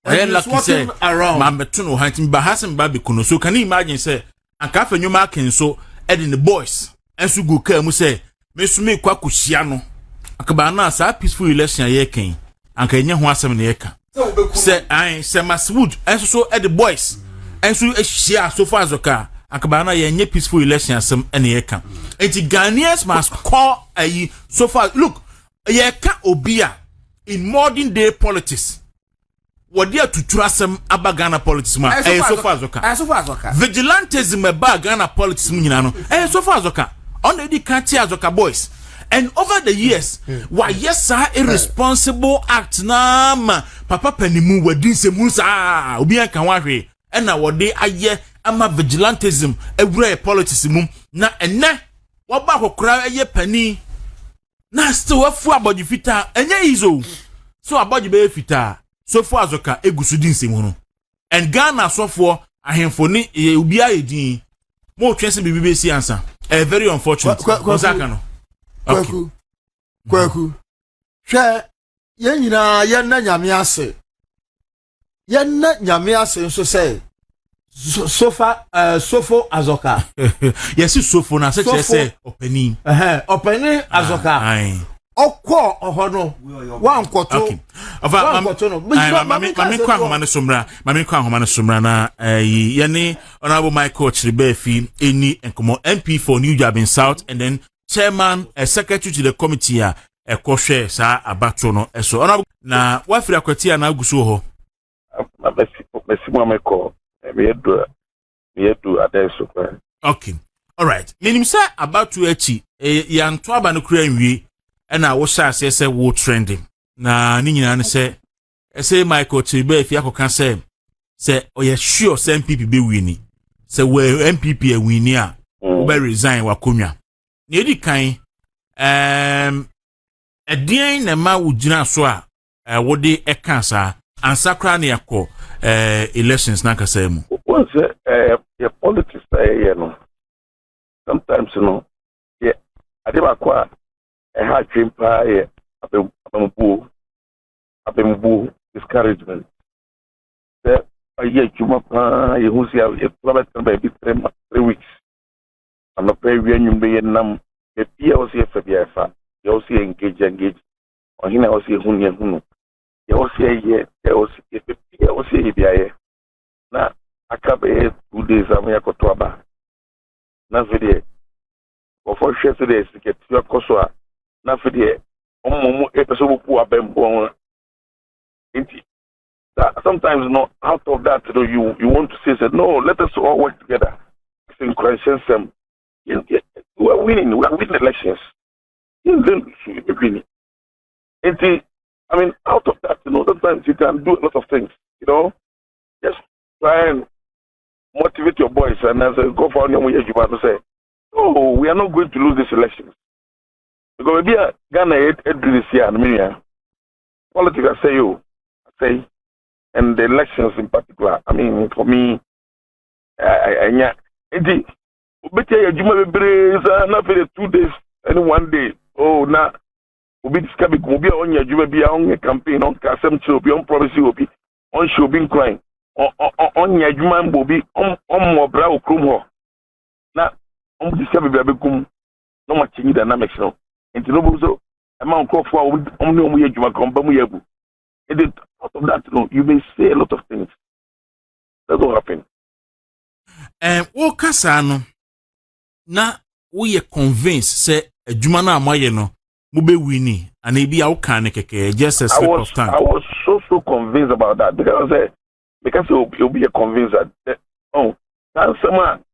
I lucky say Mambetu no hunting Bahasam Babikuno. So can you imagine say and cafe new marking so in the boys and so go come say Miss Me Kwakushiano Akabana sa peaceful election ye king and can you want some yeka say I say Maswood and so at the boys and so share so far as okay Akabana ye peaceful election some any yeka and the Ghanaians must call a so far look yeka obia in modern day politics. What dear to trustem abagana politics ma so far zoka vigilantism abagana politics nyina no so far zoka on the kanti azoka boys and over the years why yes sir irresponsible act na ma papa panimu wadin semu sa obi an kan wahwe na wode aye ama vigilantism ewura politics mu na enne woba kokora aye pani na still afu abodi fita enye izo so abodi be fita so far azoka egusu din semu and Ghana so for ahemfo ni obi ayedin mo twese bibi si ansa very unfortunate kozaka no kwaku hwe ye nyina ye na nyame ase nso say sofo azoka yes sofo na say opening azoka okwo ohono wankoto okay mami kwa ahoma somra na ye ne honorable Michael Chiribefi eni enkomo MP for New Jabin South and then chairman secretary to the committee ekohwe sa abato no eso honorable na wafiri Akwatia na agusu ho mesi mwameko meyedu adeso kwa okay all right menim say abato echi ya nto aba no kura nwie na wo sha say wo trending na ni nyina ne say Michael Chiribefi akoka say oye sure say MPP be wini say we MPP e wini a wo be resign wa konwa na edi kan edien na ma wo gina so a wo de eka sa ansakra na yakọ elections na kasa mu once politics no sometimes no yeah adeba kwa ha twempa abembu discouragement the aye chuma pa ye hu sia ye probably be 3 weeks I'm not pay we anyum be nam ye pia o sia fa bia fa ye o sia engage o hina o sia hunu ye o sia ye o sia pia o sia bia ye na akabe 2 days am yakoto aba na video o for share today ticket you koso a na video omomo epeso bupu abembo inti sometimes not out of that you want to say no let us all work together synchronization we are winning elections I mean out of that sometimes you can do a lot of things just try and motivate your boys and as go for your to say oh we are not going to lose these elections because maybe Ghana do this year politics I say and the elections in particular I mean for me I better you may be na for 2 days and 1 day oh na Obi discover obi on your juma be on a campaign on Casem to be on promise obi on show being crying on your juma bobi on more brow krumo. Now on discover baby kum no much in dynamics no. Into no so amount of only your juma come bamu. And out of that no, you may say a lot of things. That's what happened. Wo kasa no na we convinced say adwuma na amaye no mube wini and e bia wo kan keke just a slip of tongue. I was so convinced about that because you'll be convinced that now someone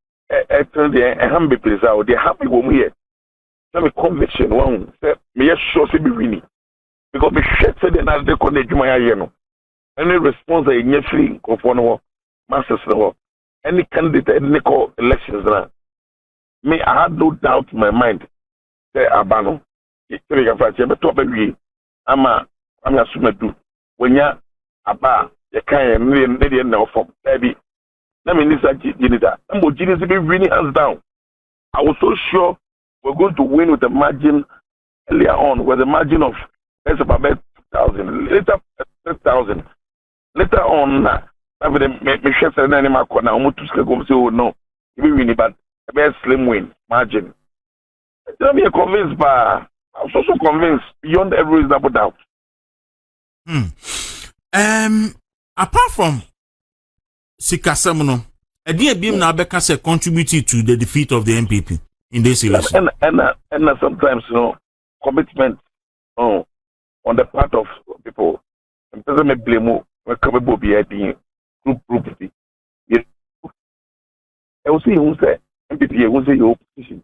be pleased out they happy when we here. Some conviction one say me sure say be winning because me shit said that they con adwuma ya no. Any response I nye free for no masters no. Any candidate any call elections now. Me I had no doubt in my mind say abano I'm assuming do when ya aba you can't really know from baby. Let me listen to that. I'm going to be really hands down. I was so sure we're going to win with the margin earlier on, with the margin of that's about 2,000, later 3,000. Later on, after the chef said, "I'm not going to say no, we win, but a very slim win margin." Let me convinced by. I was also convinced beyond every reasonable doubt. Apart from Sikasamuno, Ediabim now because contributed to the defeat of the MPP in this election. And sometimes, commitment on the part of people. And doesn't blame you. When capable be group property. I will see who say MPP. I will say your opposition.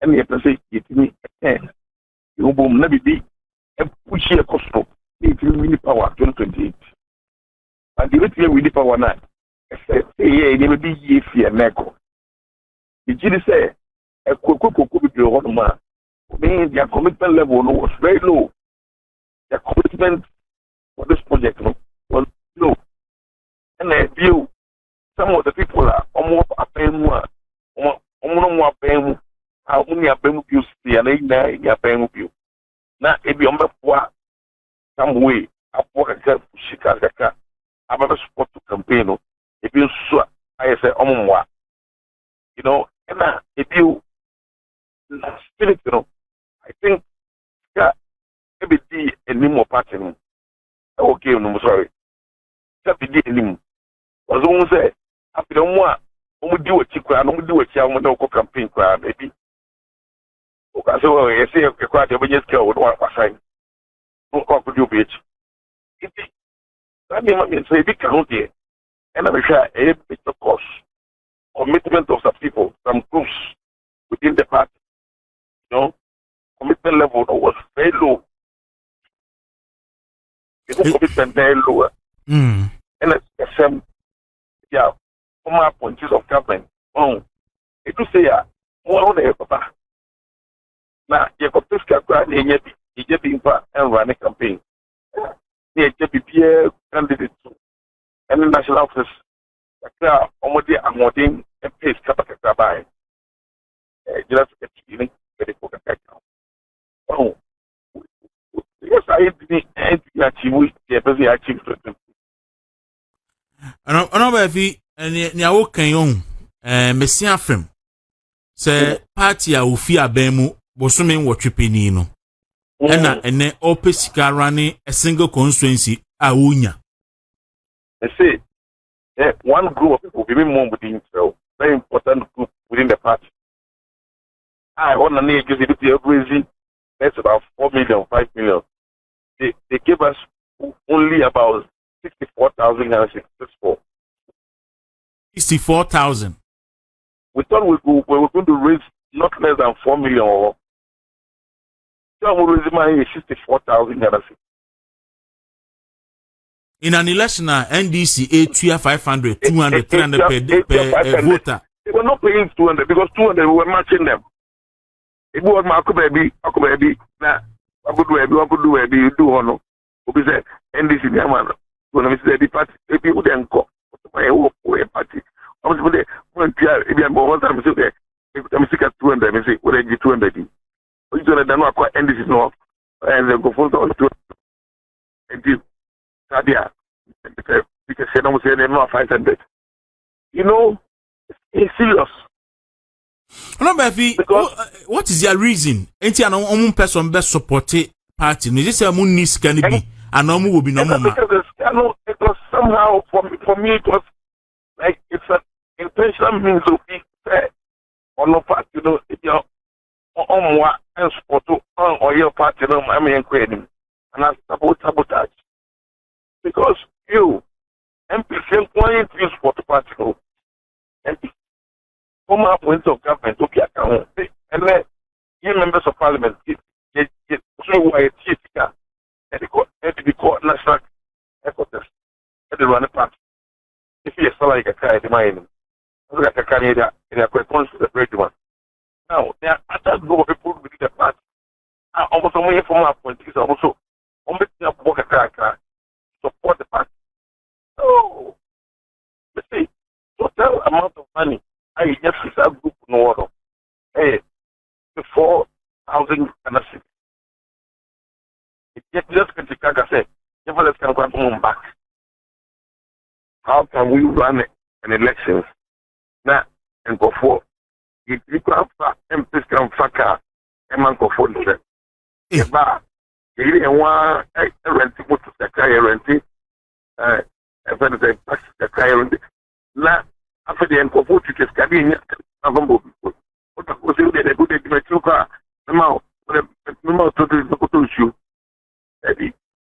And you have to say it me. You will never be a pushy cost. It will win power 2028. And the way we power now, say yeah, never be ye fear neko. The GD say a could be one man. Means their commitment level was very low. Their commitment for this project was low. And I view some of the people are almost a pain more pain. How many are paying you see and they are paying you. Now, if you are some way, I work a Chicago. I'm a support to campaign. If you saw, I say, and if you spirit, I think maybe the anymore party. Okay, no, sorry. Maybe the anymore. Was almost say, after the one, we do a chick, and do a child, no campaign crowd, maybe. Okay, so I say, a crowd, you just go with one sign. No could you bitch. I mean, say, big county, and I'm sure a bit of course, commitment of some people, some groups within the party, commitment level was very low. Commitment very lower. And it's some, former appointees of government. It will say, more on the papa. Now, you got this guy, you being and run a campaign. The JPP candidate to any national office, almost a modern and pays capital by. Just getting very good. Oh, yes, I didn't achieve the achievement. And if you can young, Messia Film, say, party, I will fear Bemu, Bosumin, what you penino. And then open sika running a single constituency Aunya. I say one group of people will be more within itself, very important group within the party. I want to need to be crazy. That's about 4 million, 5 million. They gave us only about 64,000 and 64. 64,000. We thought we were going to raise not less than 4 million or 64,000. In an election, NDC 500, 200, 300 per voter. They were not paying 200 because 200 we were matching them. It was my baby. Now, I could do it. You do honor. We say NDC, man. When we say the party, if you then go, my party. I was going to if I'm 200, I say, what I get 200. We don't know what NDC no, and they go for to and Sadia because they don't say they're not 500. You know, it's serious. No, Befi, what is your reason? Ain't you an person best supported party? No, this is a munis can be, and no will be no more. Because it was somehow for me it was like it's an intentional means of being fair. Or no part, you know, if you're on what else for to or your party, you know, I mean, and I sabotage because you MPC point to support the party, MP former appointment of government to be account, and then you members of parliament get through a chief and the court national headquarters and the running party. If you are like a guy, the mine. Like a Canada, in a response to the great one. Now, there are other people within the party. Almost only from our point is also only to work a character support the party. So, let's see, total amount of money. I just see that group no order. Hey, the 4,000 and a 6. It just can take a say, never let's come back. How can we run an election? Na and go for it. You can have MPs can fuck a man go for the bar. You didn't want a renting to the car renting. And then they pass the car renting. Now, after the end of what you just got in, I'm going to what was it? They put it in a car. The mouth to the shoe.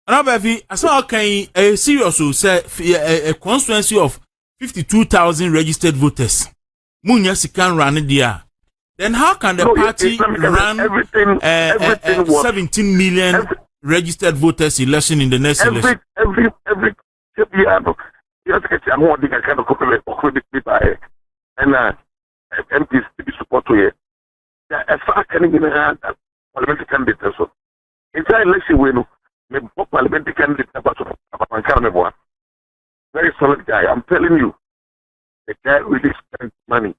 Now, Befi, I saw a serious who said a constituency of 52,000 registered voters. Munyasi can run it there. Then how can the party run 17 million registered voters election in the next election? Every I'm holding a kind of credit and MPs to be support to it. As far as can have parliamentary candidates, so inside election we know parliamentary candidates about very solid guy. I'm telling you, the guy really spends money.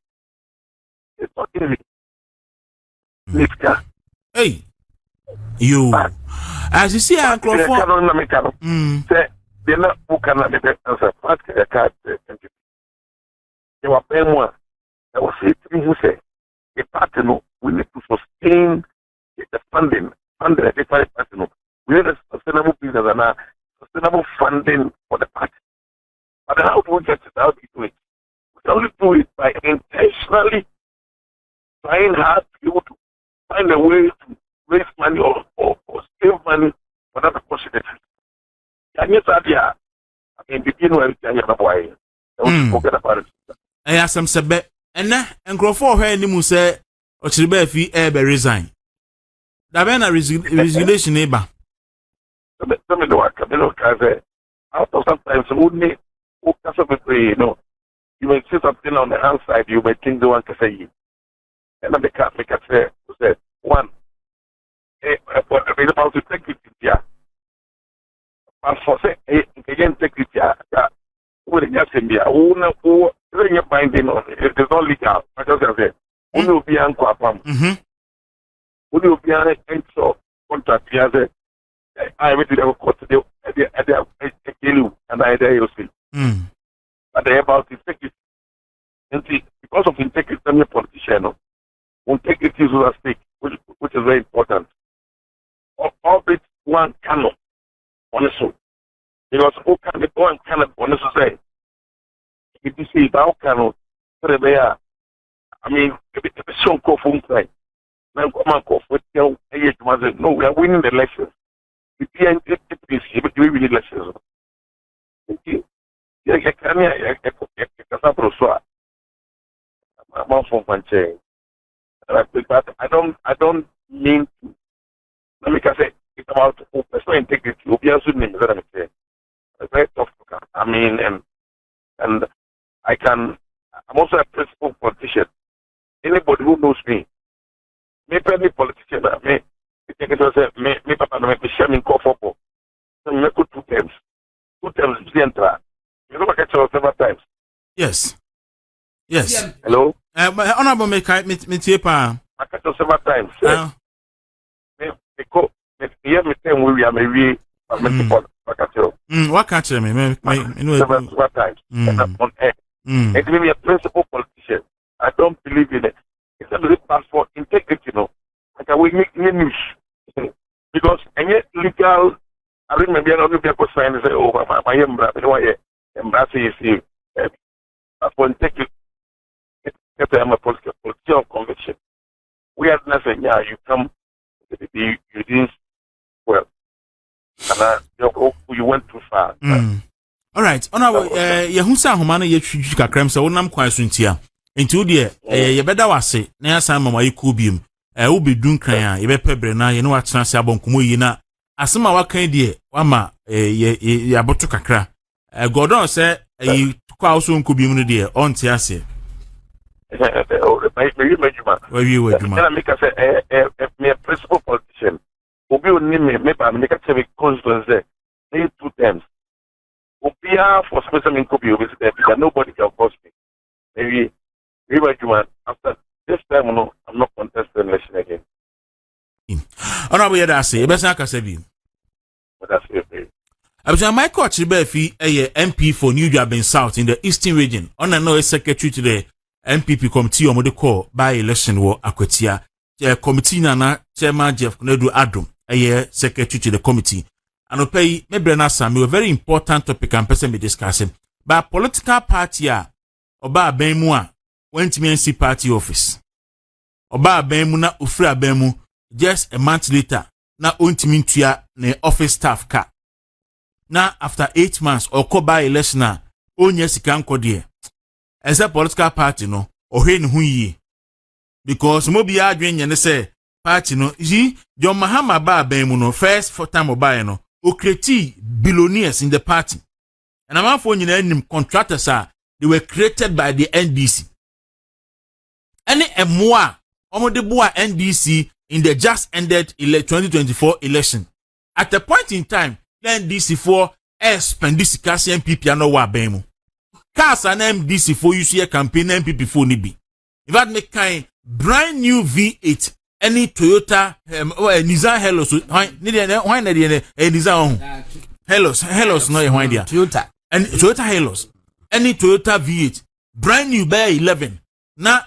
It's not easy. Hey, you. As you see, Uncle say they're not who cannot be the answer. What can the card? They were paying more. There was a thing who say the party no, we need to sustain the funding. Under the party no, we need a sustainable business and a sustainable funding for the party. But how do we get it? How do we do it? We can only do it by intentionally trying hard to be able to find a way to raise money or save money for that possibility. And yes, I mean, begin with the boy. Don't forget about it. I have some sebe, and grow for her any muse or chibe fi ebe resign. That been a resignation neighbor. Tell me the work. I mean, out of sometimes, wouldn't you know, you may see something on the outside, you may think the one can say, and then the cat make a say, one, about to take it, yeah. But for say, again, take it, yeah, with the gas in there, who you're binding on it is not legal. I just say, who will be uncle, who will be an contract, yeah, I went to the court today, and I dare you see. But they about integrity. And see, because of integrity, I'm a politician. Integrity is at stake, which is very important. All bit one cannot, honestly. Because who can be one cannot, honestly say. If you see, how cannot, I mean, if it's so cool for one now come and go for it. No, we are winning the elections. If we win the elections. I don't mean to. Let me say it's about personal integrity. It's very tough. I mean, and I'm also a principal politician. Anybody who knows me, maybe any politician, me papa no me share me call for. So me put 2 terms. 2 terms enter. You know, I catch several times. Yes. Yes. Hello? Honorable me pa. I catch several times. because the year me time we are maybe What can't you me? Several times on air. And maybe a principal politician. I don't believe in it. It's a little pass for integrity, Like we make news because any legal. I remember a lot of people saying, "Oh, my embrace is for integrity." If I am a political conviction, we are not saying, "Yeah, you come, you didn't well." And you went too far. All right. Yahusa Humana Yaka Krem, so Nam Quasuntia. Into dear, you better was say, near some of my cubium. I will be doing crying, you better brena, you know what Sansabon Kumuyina. As some of our candy, Wama, Yabotu Kakra. Gordon said, you soon could be dear on Tiasi. Where you were, you make us a principal politician. Obi only maybe I make a civic constituency. Need 2 terms. Obia for special copy of it, nobody can force me. Maybe after this time, no, I'm not contesting election again. Honorable Yadasi, best I can say. But that's it. I was my coach Befi, a MP for New Durban South in the Eastern region. On another secretary to the MPP committee on the call by election war Akwatia. Committee Nana, Chairman Jeff Nedu Adum, a secretary to the committee. And we pay Mebrena Sami a very important topic and person be discussing. But political party Oba Bemua went to NC party office. Oba Bemuna Ufra Bemu just a month later. Na untimintua ne office staff ka. Na after 8 months or ko by election na onye sika nkode. As a political party no ohe ne hu yi. Because mo bia adwen ne say party no yi John Mahama ba Bemu no first for time oba no o create billionaires in the party. And among for nyina contractors they were created by the NDC. Any emwa omo de boa NDC in the just ended 2024 election. At a point in time, the NDC for spend this kasi MPP and no wa bemu. Cars and MDC for you see a campaign MPP for nibi. If that make kind brand new V8, any Toyota Nissan Hellos, why Nissan Hellos no why there. Toyota. And Toyota Hellos, any Toyota V8, brand new by 11. Na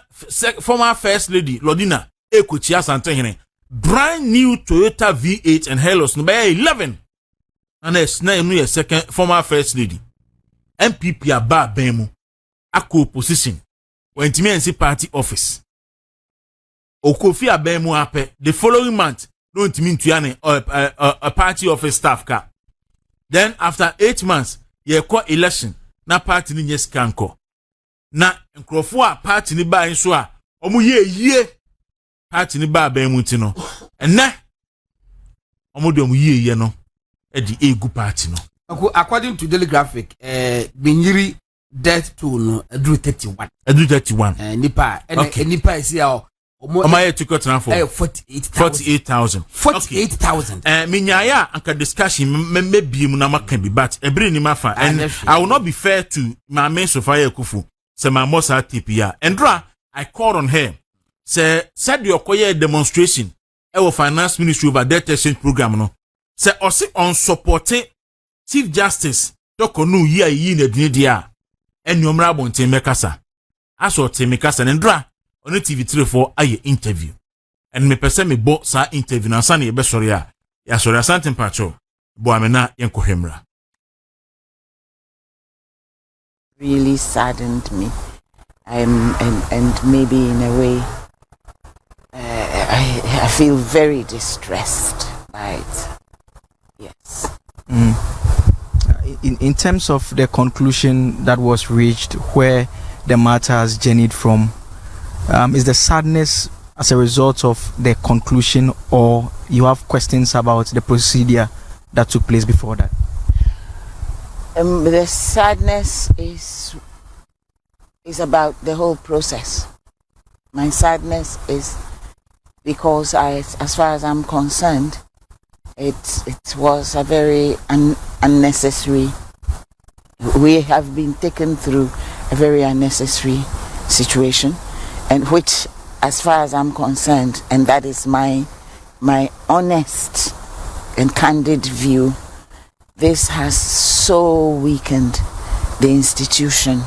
former first lady Lodina Akwatia Santehene, brand new Toyota V8 and Hellos no by 11. And there's no second former first lady. MPP aba bemu ako position when NC party office. Okofi abemu ape the following month no ntimi ntuane a party office staff ka. Then after 8 months ye kwa election na party ni nyeskanko. Na nkrofo a party ni ba nso a omu ye party ni ba bemu ti no. Enne omu de omu ye no e di egu party no. According to Daily Graphic, Binyiri death toll no drew 31. Drew 31. Nipa nipa is here. Omaye to cut now for 48,000. 48,000. Minyaya anka discussion maybe mu na makan bi but ebiri ni mafa and I will not be fair to my main Sofia Kufu. Say my mosa TPR. Andra, I called on her. Said your koye demonstration. Our finance ministry over debt exchange program no. Say osi on supporting Chief Justice Doko nu yi na dini dia enyomra bonte mekasa aso te mekasa ndra on TV3 for aye interview and me pese me bo sa interview na sane be sori a ya sori Asante mpacho bo amena yenkohemra. Really saddened me. And maybe in a way I feel very distressed by it. Yes. In terms of the conclusion that was reached, where the matter has journeyed from, is the sadness as a result of the conclusion, or you have questions about the procedure that took place before that? The sadness is about the whole process. My sadness is because as far as I'm concerned, it was a very unnecessary. We have been taken through a very unnecessary situation, and which, as far as I'm concerned, and that is my my honest and candid view, this has so weakened the institution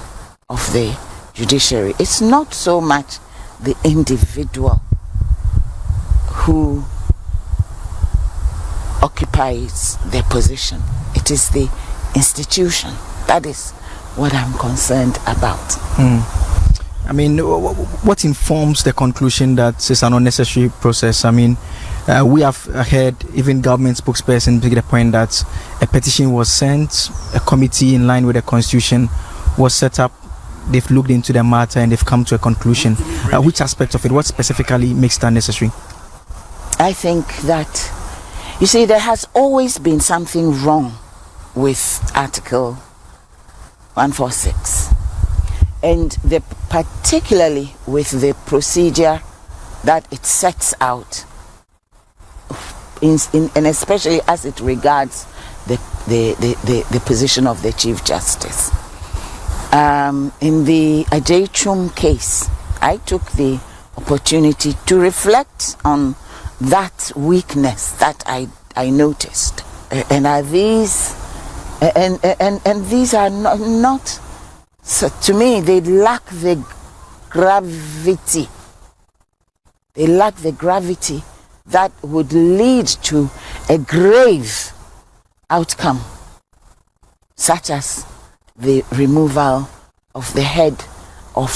of the judiciary. It's not so much the individual who occupies their position. It is the institution. That is what I'm concerned about. I mean, what informs the conclusion that it's an unnecessary process? I mean, we have heard even government spokesperson make the point that a petition was sent, a committee in line with the constitution was set up, they've looked into the matter and they've come to a conclusion. Which aspect of it, what specifically makes that necessary? I think that, you see, there has always been something wrong with Article 146. And particularly with the procedure that it sets out, and especially as it regards the position of the Chief Justice. In the Ajaychum case, I took the opportunity to reflect on that weakness that I noticed. And are these and these are not so to me, they lack the gravity. They lack the gravity that would lead to a grave outcome, such as the removal of the head of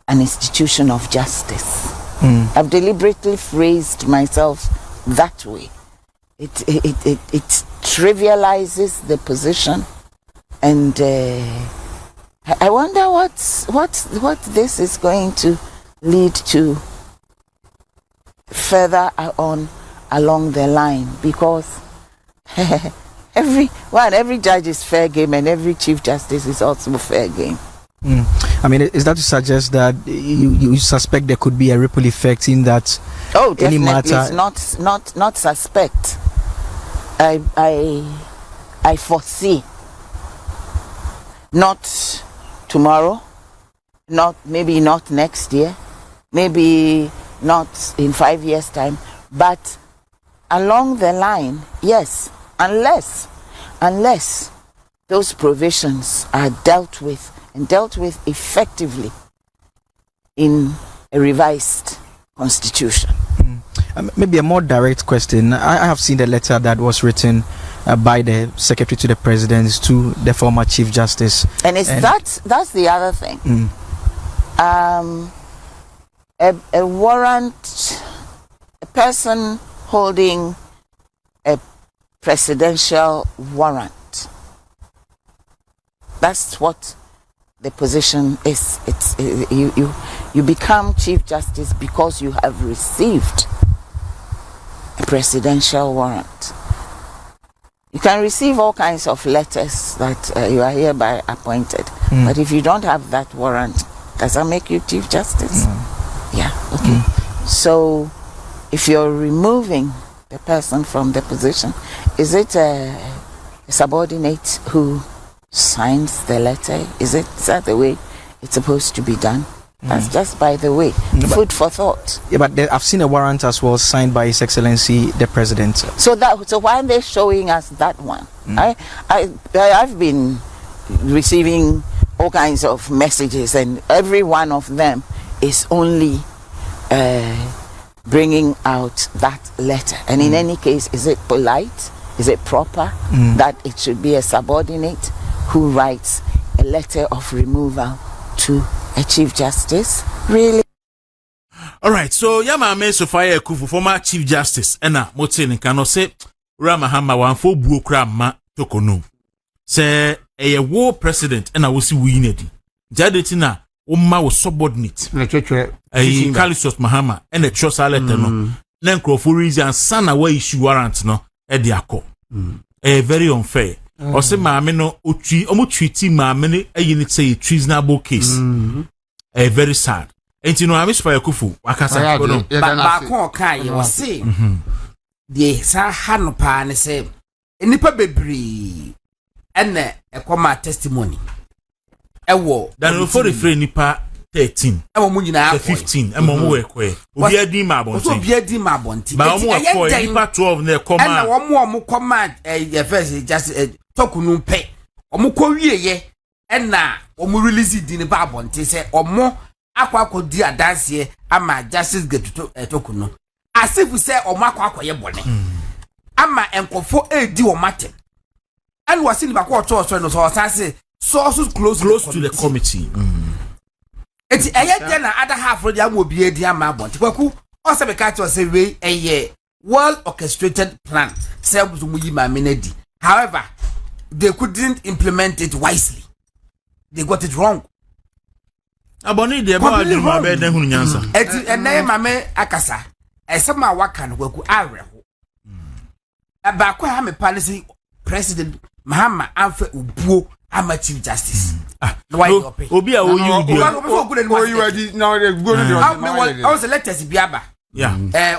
an institution of justice. I've deliberately phrased myself that way. It trivializes the position, and I wonder what this is going to lead to further on along the line, because every judge is fair game and every Chief Justice is also fair game. I mean, is that to suggest that you suspect there could be a ripple effect in that? Oh, definitely. Any matter? It's not suspect. I foresee, not tomorrow, maybe not next year, maybe not in 5 years' time, but along the line, yes, unless those provisions are dealt with effectively in a revised constitution. Maybe a more direct question. I have seen the letter that was written by the Secretary to the President to the former Chief Justice. And that's the other thing. A warrant, a person holding a presidential warrant. That's what the position is. It's you become Chief Justice because you have received a presidential warrant. You can receive all kinds of letters that you are hereby appointed, but if you don't have that warrant, does that make you Chief Justice? Yeah, okay. So if you're removing the person from the position, is it a subordinate who signs the letter? Is that the way it's supposed to be done? That's just by the way, food for thought. Yeah, but I've seen a warrant as well signed by His Excellency the President. So why are they showing us that one? I've been receiving all kinds of messages, and every one of them is only bringing out that letter. And in any case, is it polite? Is it proper that it should be a subordinate who writes a letter of removal to a Chief Justice? Really? All right, so Yama Sophia Kufu, former Chief Justice, Ena Motin Kano say Mahama wan fo buokra ma tokono. Say a war president and I will see winedi. Jadetina Oma was subordinate. Kalisos Mahama and a chosa letter no. Nenkro for reason sana way issue warrant no ediako. Very unfair. Or say maame no omu treaty maame ne ayini say a treasonable case. Very sad. And you know I miss for Kufu. Akasa ko no. Ba ko kai o say. The sa hano pa ne say nipa bebree ene ekoma testimony. Ewo dan no for the free nipa 13 emo mu nyina 15 emo mu ekwe obi adi ma bonti obi adi ma bonti ba mo ekwe nipa 12 na ekoma na wo koma ye first just tokunu pe omo ko wieye na omo release di ne ba bonti se omo akwakodi adanse ama justice get tokunu asifu se omo akwakoye bone ama enkofo edi o matem and was in back what so no so say sources close to the committee eti eye dey na other half for the obi edi ama bonti kwaku o se be catch o say we eye well orchestrated plan say mu yi ma menadi however they couldn't implement it wisely they got it wrong aboni de ba adu ma be den hunu nyansa eti enay mame akasa esema waka no kwaku areho ba kwa ha me policy president Mahama amfa ubuo ama chief justice no obi a oyi ubi now they go to I was elected biaba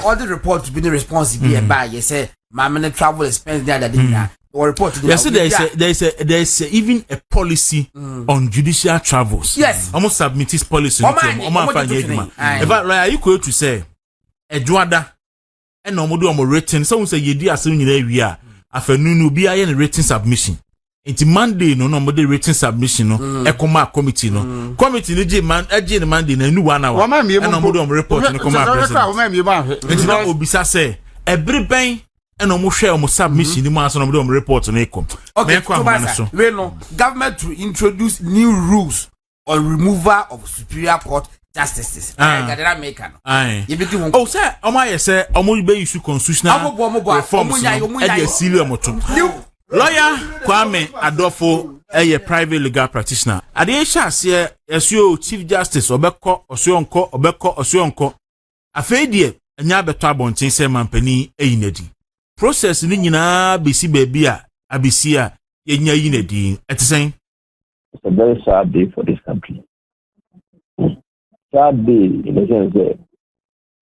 all the reports been response be by you say Mahama travel expense there that or report to yes there is even a policy on judicial travels yes almost submit his policy to Oma Fanyeduma if I you go to say Edwada and omodo omo written so say yedi asem nyina wi a afenunu bi aye written submission inti Monday no omodo written submission no ekoma committee no committee ni je man age ni Monday na nu 1 hour and omodo omo report no koma president inti na obisa say everybody and omo share omo submission ni man so omodo omo report no ekom okay so we no government to introduce new rules on removal of superior court justices gadara maker no yebedi won oh say omo aye say omo be issue constitutional reforms e dey seal omoto lawyer Kwame Adofo private legal practitioner ade sha se esuo chief justice obekọ osionko afei die anya beto abonten se mampani eyinadi process ni nyina besi baby a abesi a yenya yinadi etisen it's a very sad day for this country. Sad day in the sense that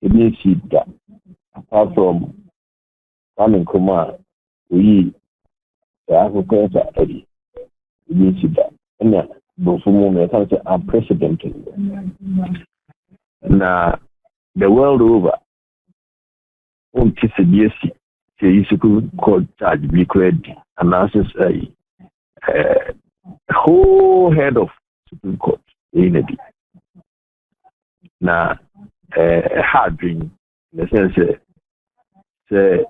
it means that apart from coming command, we the Africans are ready. It means that and both women are unprecedented. Now the world over, on TCDC, the called charge be credit announces a whole head of Supreme Court in it. Na hard dream in the sense say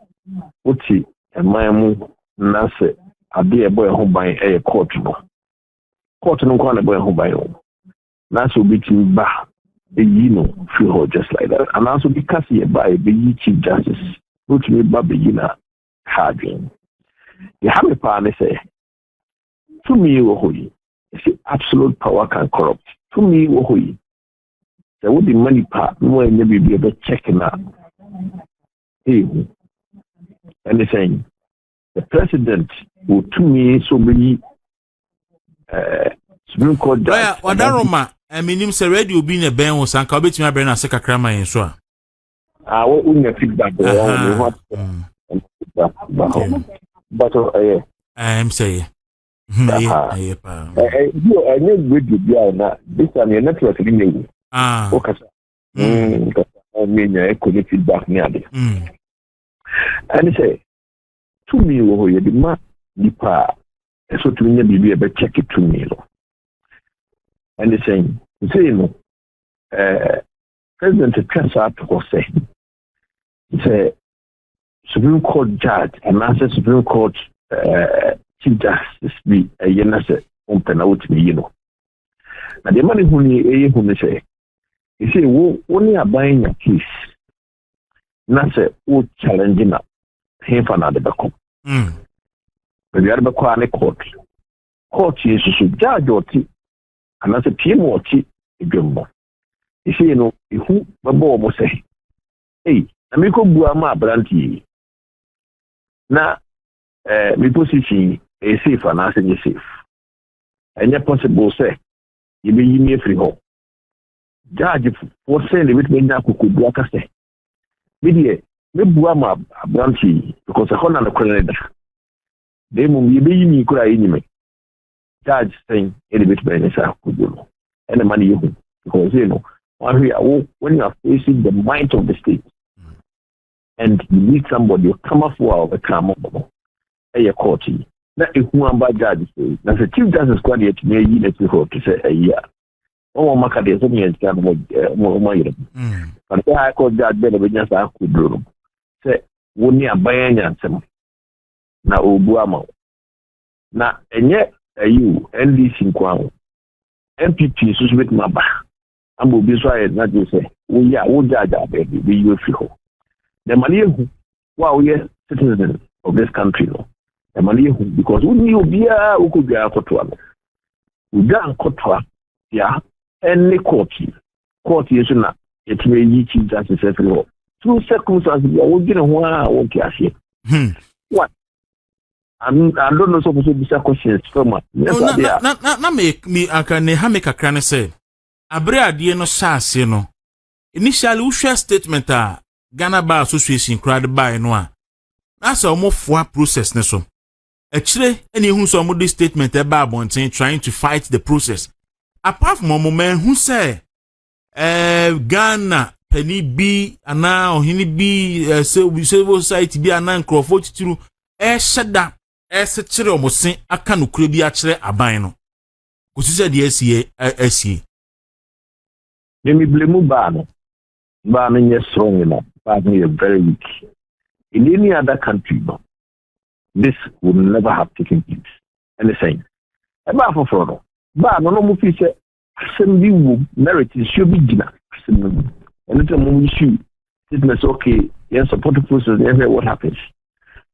uti emamu na se ade ebo ehun ban court no kwa na ebo ehun ban o na so bitin ba eyi no feel her just like that and also because ye ba be chief justice uti me ba be na hard dream you have a plan say to me wo hoyi absolute power can corrupt to me wo hoyi there would be money part no maybe be able checking out and they saying the president will to me so many Supreme Court judge wadaroma minim say radio bi na ben wo sanka obetimi abere na seka krama yen so a we unya feedback what but I'm say you good you na this time your network is new okay I could feedback near this and say to me wo ye di ma nipa so to me be a check it to me and they saying no president Trump to say Supreme Court judge and answer Supreme Court chief justice be a yenase open out me na the money who say you say wo only are buying your case na say wo challenge na him for na the back we are back on the court is so judge oti and as a PM oti edwembo you say who babo mo say hey na me ko bua ma abranti na me position is safe and as is safe and yet possible say you be me free home judge for saying the witness na kuku aka say me bua ma abranti because I na the they mum you be me kura yi me judge saying any bit by nessa kudu and the money you because when you are facing the might of the state and you need somebody to come up for the camera, a court. Now, if one by judge say, now the Chief Justice squad yet may you let you hope to say a year. Oh, my God, there's only a time more. But the High Court judge better be just a good room. Say, when you are buying some now, Obuama. Now, and yet, you NDC Kwang MPP Susmit Maba. I'm will be sorry not to say, we are all judge baby, we you feel. The money we are citizens of this country, no. The money because we knew who could be a Akwatia. We done Akwatia, yeah, any court is not, it may be Chief Justice every 2 circumstances, we are getting one, I won't care. What? I don't know supposed to be questions from me. Na me akane ha make akra ne say abre ade no saase no initially we share statement a Ghana Bar Association crowd by no a na say omo foa process ne so akire eni hu so omo di statement e ba abonten trying to fight the process apart from omo man who say Ghana penny bi ana ohini bi civil society bi ana nkrofo titiru sheda chere omosen aka no kure bi a chere aban no kosise de asie me blame ba no yes strong enough but me very weak in any other country no this would never have taken place and the same ba for no ba no mo fi se assembly wo merit should be gina and it's a mo issue it's okay yes support the process and what happens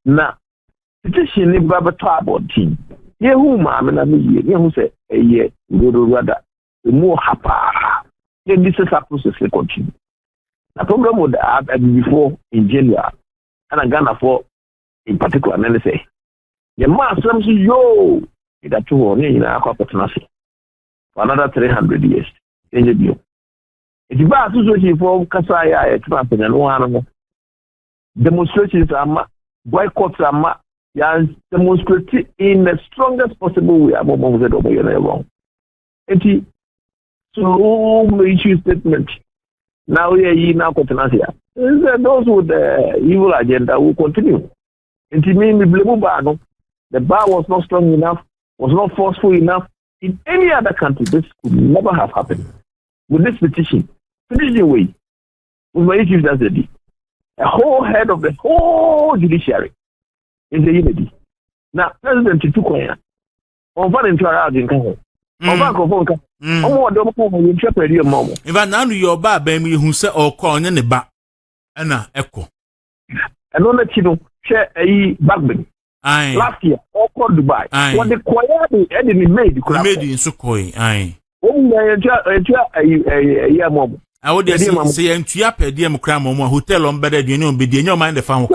now petition ni baba about team ye who ma me na me ye who say ye go rather more hapa ye this is a process to continue the problem with before in January and Ghana for in particular and they say ye ma some say yo that to one na akwa for another 300 years in the bio it ba association for kasa ya Trump and no demonstrations are boycotts are demonstrate in the strongest possible way among the wrong. And so issue statement. Now we are now Kotanassia. Those with the evil agenda will continue. And to me, the bar was not strong enough, was not forceful enough. In any other country, this could never have happened. With this petition way, with my issues as a whole head of the whole judiciary. In the unity. Now, President Tukwaya, on one into our in Congo. On back of Honka, on what the home will interpret your mom. If I know your bar, baby, who said or call in the back, and echo. And don't let you know, share a backbone. Aye. Last year, all called Dubai. Aye. What the choir enemy made, made in Sukhoi. Aye. Oh, a year mom. I would say, and to up a dear Mukram, hotel on better, you know, be the mind the fan.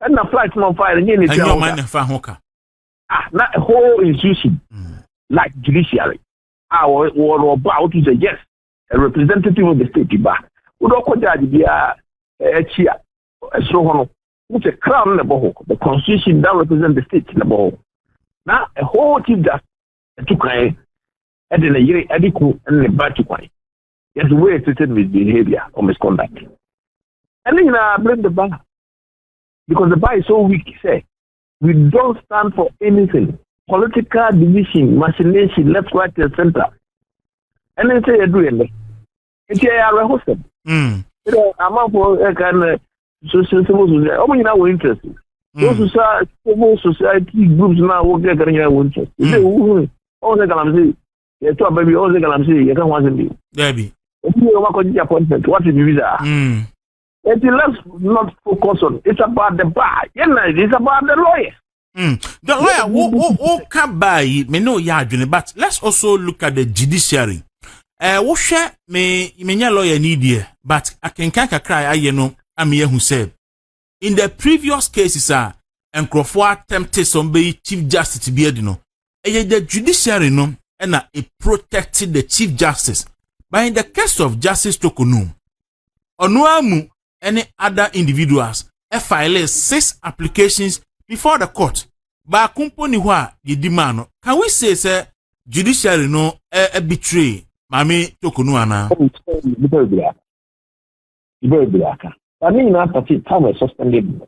And the flight on fire and your mind the fan hooker. Not a whole institution like judiciary. Our or about to say yes, a representative of the state bar. Would all judge be a cheer, a strong with a crown in the bowl, the constitution that represents the state in the bowl. Now a whole team that took and then a year adequate and a bad to quite. Yes, the way it's misbehavior or misconduct. And then I blame the bar. Because the bar is so weak, say, we don't stand for anything. Political division, machination, left, right, and center. And then say, you're doing it. It's a hosted. I'm out for a kind of social society. Oh, you know, we're interested. Those civil society groups now will get getting your interest. All the Galamsey, you're talking baby, all the Galamsey, you can't want to be. Debbie. If you work on your appointment, what is the visa? And let's not focus on it's about the bar. It's about the lawyer. The lawyer who can buy me no yarding, but let's also look at the judiciary. What share me lawyer need here, but I can cry, you know, I'm here who said in the previous cases and Crawford attempted somebody Chief Justice to be the judiciary no and it protected the Chief Justice. But in the case of Justice Tokonu, Onuamu any other individuals file 6 applications before the court. But company who the demand, can we say judiciary no betray Mami tokunu ana. I mean, after time was suspended.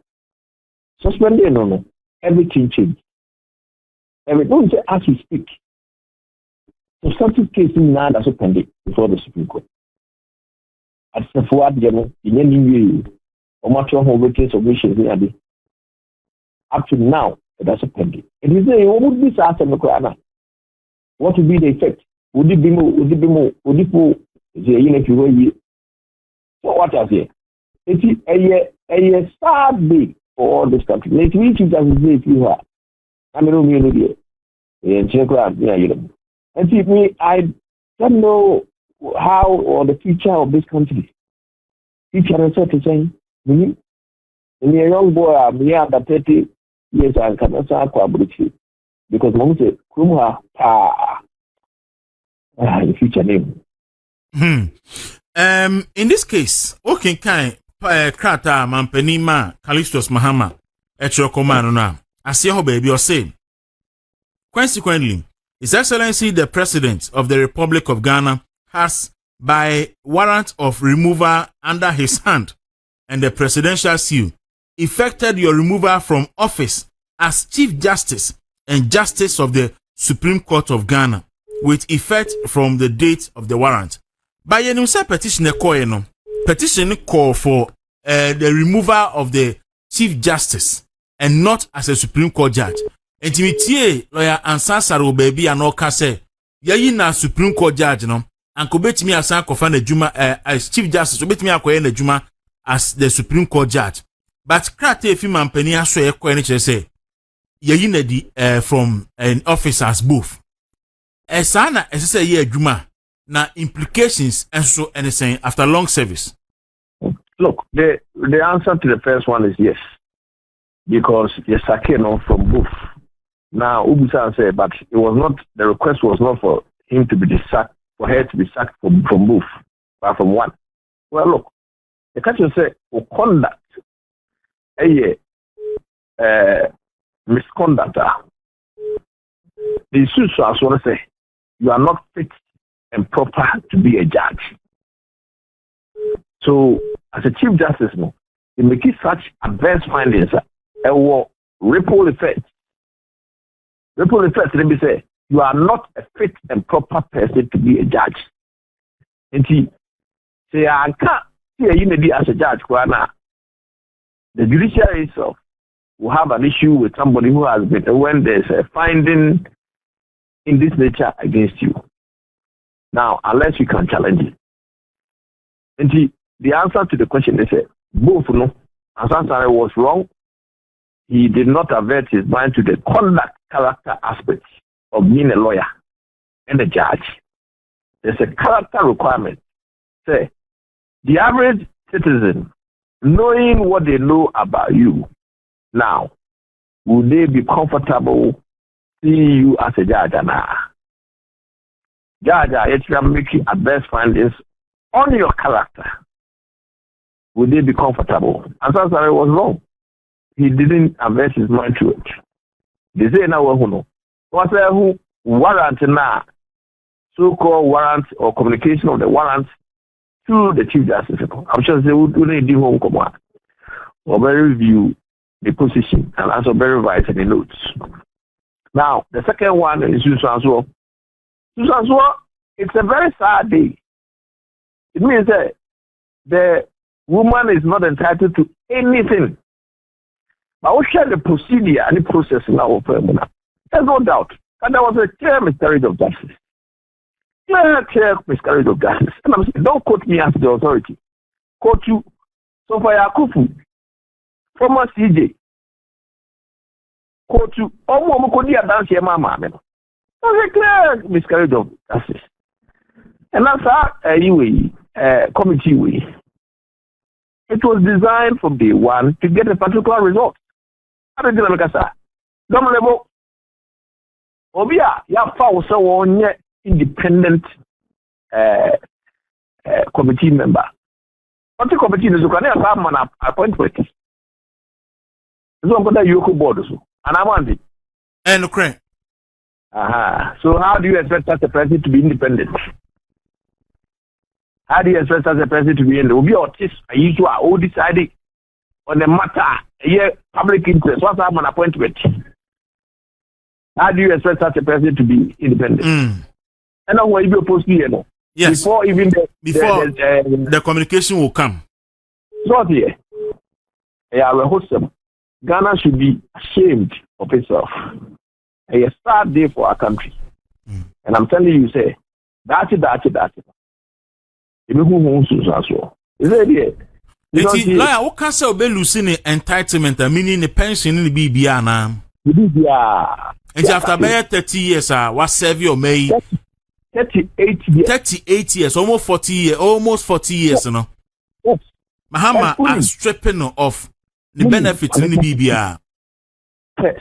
Suspended, no. Everything changed. Everything as we speak. Substantive case now that's opened before the Supreme Court. At the forward, in any way, or much of our case of wishes, up to now, that's opened. It is a what would be the what would be the effect? Would it be more? Would it be more? Would it be what I say? It is a sad day for all this country. Let's reach it as we say you are. I mean, and see me, I don't know how or the future of this country. Future and so to say, when you're a young boy, I'm here at 30 years and cannot say Akwatia because mom said, Kumha, the future name. In this case, okay, kind Krata Mampenima Callistus Mahama Echokomano. I see how baby or say. Consequently, His Excellency the President of the Republic of Ghana has, by warrant of removal under his hand and the presidential seal, effected your removal from office as Chief Justice and Justice of the Supreme Court of Ghana with effect from the date of the warrant. By a petition call for the removal of the Chief Justice and not as a Supreme Court judge. Intimate lawyer Ansasaro baby and all say yayi na Supreme Court judge no and ko betimi asan kofa na juma as Chief Justice so betimi akoye na juma as the Supreme Court judge. But krate efi mampani aso e ko ene kire say yayi na di from an office as both. Esana esese ye adwuma na implications and so anything after long service. Look, the answer to the first one is yes. Because yes, I came from both. Now, Ubusan said, but it was not, the request was not for him to be sacked, for her to be sacked from both, but from one. Well, look, the country said, for conduct, misconduct, the issue so as well say, you are not fit and proper to be a judge. So, as a Chief Justice, no, in making such adverse findings, will ripple effect. Ripple effect, let me say, you are not a fit and proper person to be a judge. And say, I can't see a unity as a judge, the judiciary itself will have an issue with somebody who has been, when there's a finding in this nature against you. Now, unless you can challenge it. And the answer to the question is, both, no, Ashanti was wrong. He did not avert his mind to the conduct character aspects of being a lawyer and a judge. There's a character requirement. Say, the average citizen, knowing what they know about you, now, will they be comfortable seeing you as a judge? Judge, I'm making adverse findings on your character. Will they be comfortable? And so I was wrong. He didn't avert his mind to it. They say now who know. What's who warrant now? So-called warrant or communication of the warrant to the Chief Justice. I'm sure they would only do home command or very review the position and also verify the notes. Now, the second one is Susan Suo. Susan Suo, it's a very sad day. It means that the woman is not entitled to anything. But we share the procedure and the process now. There's no doubt. And there was a clear miscarriage of justice. Clear miscarriage of justice. And I'm saying, don't quote me as the authority. Quote you. So for Yakufu, former CJ, quote you, dance here, mama. There's a clear miscarriage of justice. And that's how committee way. It was designed from day one to get a particular result. How did you make a Don't level. Obia, ya found someone independent committee member. What the committee is going to have an appointment. So I'm going to Yoko board. And I want it. And okay. So how do you expect that the president to be independent? How do you expect such a person to be in? There will be autists and usual all deciding on the matter, public interest. What's up an appointment? How do you expect such a person to be independent? And now, what you supposed to be, yes, before even the communication will come. Not here. Yeah, we're hosting. Ghana should be ashamed of itself. A sad day for our country. And I'm telling you, say, that's it. You know who wants to as well. Is it here? Lawyer, what can say about losing entitlement, meaning the pension in the BBR now? And after 30 years, what serve your May? 38 years. 38 years, almost 40 years, you know. Yes. Mahama are stripping off the benefits in the BBR.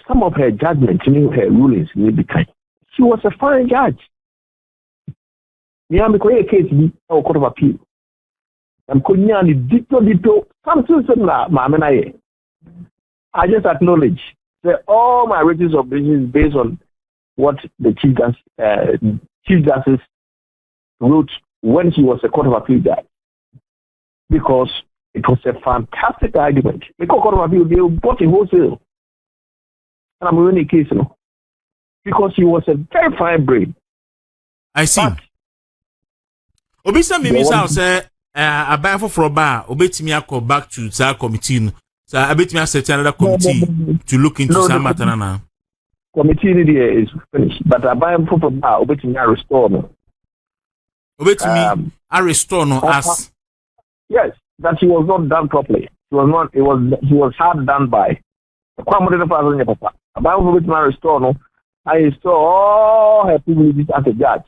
Some of her judgments, her rulings, she was a fine judge. I'm going to case in Court of Appeal. I'm going to dito. I just acknowledge that all my ratings of business based on what the Chief Justice wrote when he was a Court of Appeal judge. Because it was a fantastic argument. The Court of Appeal, they bought a wholesale. And I'm winning a case, because he was a very fine brain. I see. Obisa Mimi say a ban for bar, obetimi akọ back to that committee. So I bet me set another committee to look into some matter now. Committee is finished, but a ban for bar, obetimi restore no. Obetimi restore no as. Yes, that he was not done properly. He was hard done by. The Kwamode father in papa. A ban for obetimi restore no. I restore all her privileges as a judge.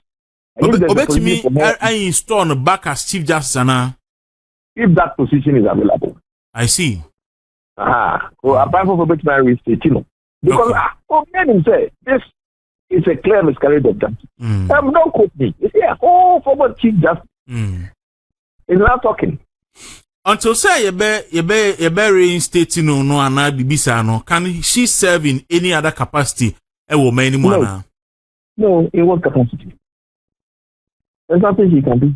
Obetimi I install back as Chief Justice now. If that position is available. I see. So apart from obetimi restore, because men say this is a clear miscarriage of justice. Don't quote me. You see, former Chief Justice is not talking. Until say you be reinstating no ana bibisa no, can she serve in any other capacity? No, in what capacity? There's nothing she can do.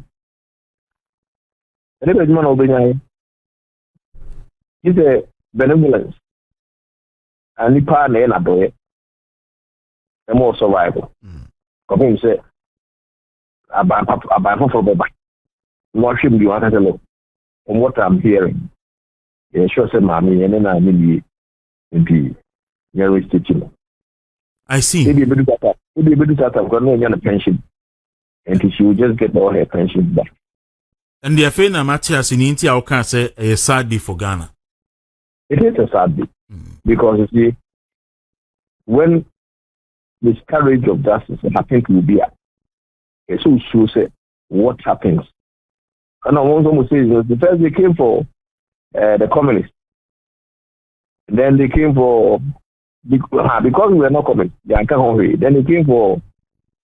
It's a benevolence. And the partner in a boy, the more survival. Come him say, I buy for the back. What should be one to know from what I'm hearing. Yeah, sure, said mommy, and then I need the very stitching. I see. Maybe a bit of that. I've got no pension. And she will just get all her pension back. And the affair na Matthias in India, I can say a sad day for Ghana. It is a sad day. Because you see, when this carriage of justice happened to Libya, it's so say what happens. And I want to say the first they came for the communists. Then they came for because we were not communists, then they came for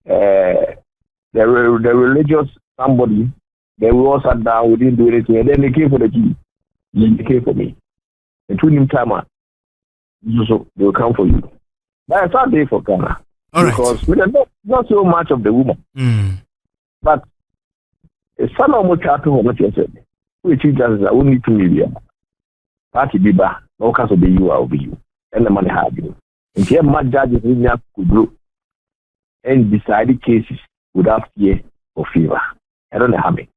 the religious somebody. Then we all sat down, we didn't do anything, and then they came for the key. They came for me. And two new time, so they will come for you. That's a day for Ghana. Because we are not so much of the woman. But it's some of what you said. Which is just that we need to live. Party Biba, no case of the you will be you. And the money have you. And here, my judges could grow and decide cases without fear or fever. I don't know how many.